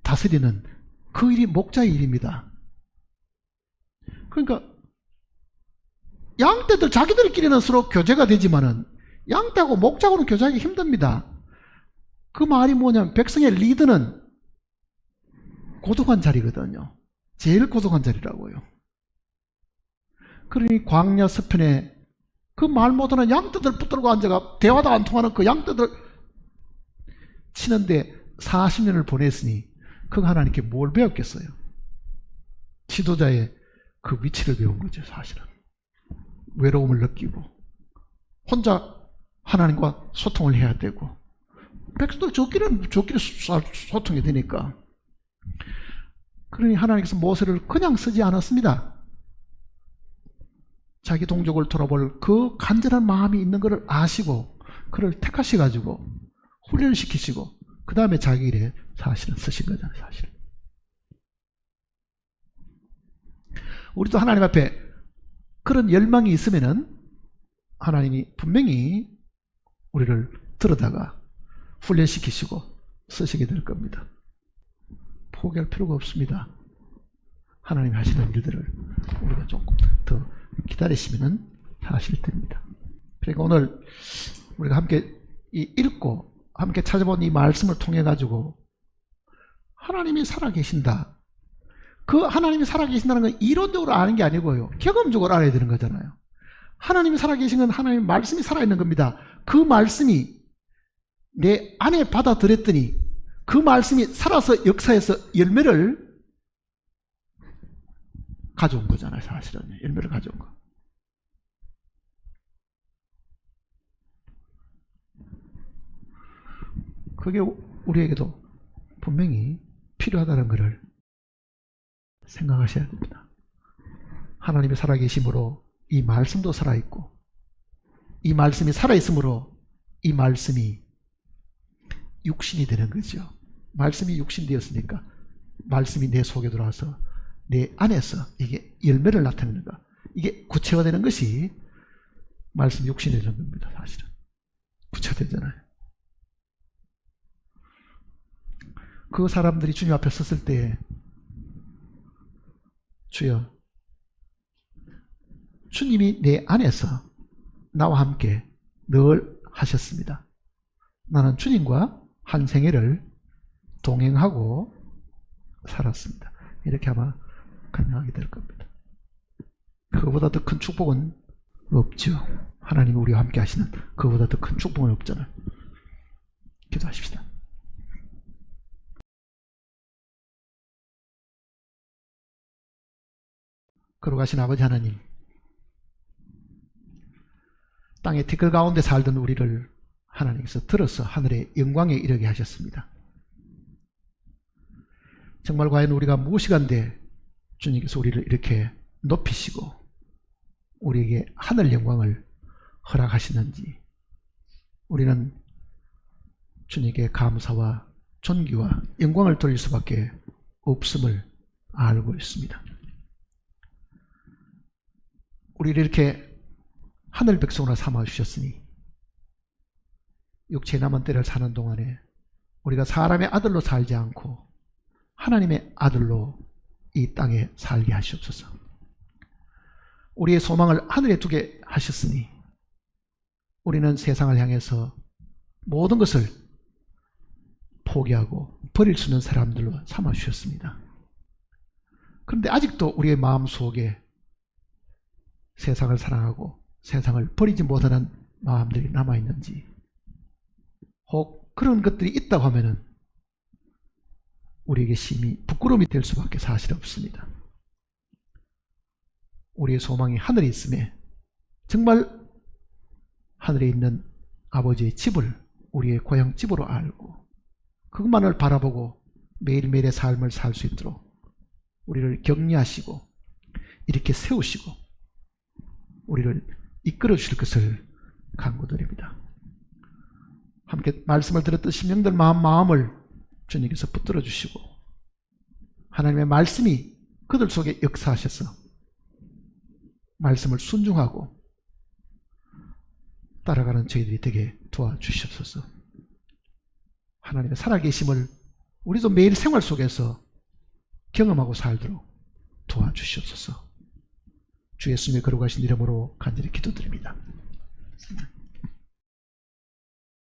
[SPEAKER 1] 다스리는 그 일이 목자의 일입니다. 그러니까 양떼들 자기들끼리는 서로 교제가 되지만은 양떼하고 목자하고는 교제하기 힘듭니다. 그 말이 뭐냐면 백성의 리더는 고독한 자리거든요. 제일 고독한 자리라고요. 그러니 광야 서편에 그 말 못하는 양떼들 붙들고 앉아가 대화도 안 통하는 그 양떼들 치는데 40년을 보냈으니 그가 하나님께 뭘 배웠겠어요? 지도자의 그 위치를 배운 거죠. 사실은 외로움을 느끼고 혼자 하나님과 소통을 해야 되고, 백성들 저끼리 소통이 되니까. 그러니 하나님께서 모세를 그냥 쓰지 않았습니다. 자기 동족을 돌아볼 그 간절한 마음이 있는 것을 아시고 그를 택하셔가지고 훈련을 시키시고 그 다음에 자기 일에 사실은 쓰신 거잖아요. 사실은 우리도 하나님 앞에 그런 열망이 있으면은 하나님이 분명히 우리를 들어다가 훈련시키시고 쓰시게 될 겁니다. 포기할 필요가 없습니다. 하나님이 하시는 일들을 우리가 조금 더 기다리시면 하실 됩니다. 그러니까 오늘 우리가 함께 읽고 함께 찾아본 이 말씀을 통해 가지고 하나님이 살아계신다. 그 하나님이 살아계신다는 건 이론적으로 아는 게 아니고요, 경험적으로 알아야 되는 거잖아요. 하나님이 살아계신 건 하나님의 말씀이 살아있는 겁니다. 그 말씀이 내 안에 받아들였더니 그 말씀이 살아서 역사해서 열매를 가져온 거잖아요. 사실은 열매를 가져온 거. 그게 우리에게도 분명히 필요하다는 것을 생각하셔야 됩니다. 하나님의 살아계심으로 이 말씀도 살아있고, 이 말씀이 살아있으므로 이 말씀이 육신이 되는 거죠. 말씀이 육신 되었으니까 말씀이 내 속에 들어와서 내 안에서 이게 열매를 나타내는 거, 이게 구체화되는 것이 말씀 육신이 되는 겁니다. 사실은 구체화되잖아요. 그 사람들이 주님 앞에 섰을 때 주여, 주님이 내 안에서 나와 함께 늘 하셨습니다. 나는 주님과 한 생애를 동행하고 살았습니다. 이렇게 아마 가능하게 될 겁니다. 그보다 더 큰 축복은 없죠. 하나님이 우리와 함께 하시는 그보다 더 큰 축복은 없잖아요. 기도하십시다. 걸어가신 아버지 하나님, 땅의 티끌 가운데 살던 우리를 하나님께서 들어서 하늘의 영광에 이르게 하셨습니다. 정말 과연 우리가 무엇이간데 주님께서 우리를 이렇게 높이시고 우리에게 하늘 영광을 허락하시는지 우리는 주님께 감사와 존귀와 영광을 돌릴 수밖에 없음을 알고 있습니다. 우리를 이렇게 하늘 백성으로 삼아주셨으니 육체의 남은 때를 사는 동안에 우리가 사람의 아들로 살지 않고 하나님의 아들로 이 땅에 살게 하시옵소서. 우리의 소망을 하늘에 두게 하셨으니 우리는 세상을 향해서 모든 것을 포기하고 버릴 수 있는 사람들로 삼아주셨습니다. 그런데 아직도 우리의 마음속에 세상을 사랑하고 세상을 버리지 못하는 마음들이 남아있는지, 혹 그런 것들이 있다고 하면은 우리에게 심히 부끄러움이 될 수밖에 사실 없습니다. 우리의 소망이 하늘에 있음에 정말 하늘에 있는 아버지의 집을 우리의 고향 집으로 알고 그것만을 바라보고 매일매일의 삶을 살 수 있도록 우리를 격려하시고 이렇게 세우시고 우리를 이끌어 주실 것을 간구드립니다. 함께 말씀을 들었던 심령들 마음을 주님께서 붙들어 주시고 하나님의 말씀이 그들 속에 역사하셔서 말씀을 순종하고 따라가는 저희들이 되게 도와주시옵소서. 하나님의 살아계심을 우리도 매일 생활 속에서 경험하고 살도록 도와주시옵소서. 주 예수님의 거룩하신 이름으로 간절히 기도드립니다.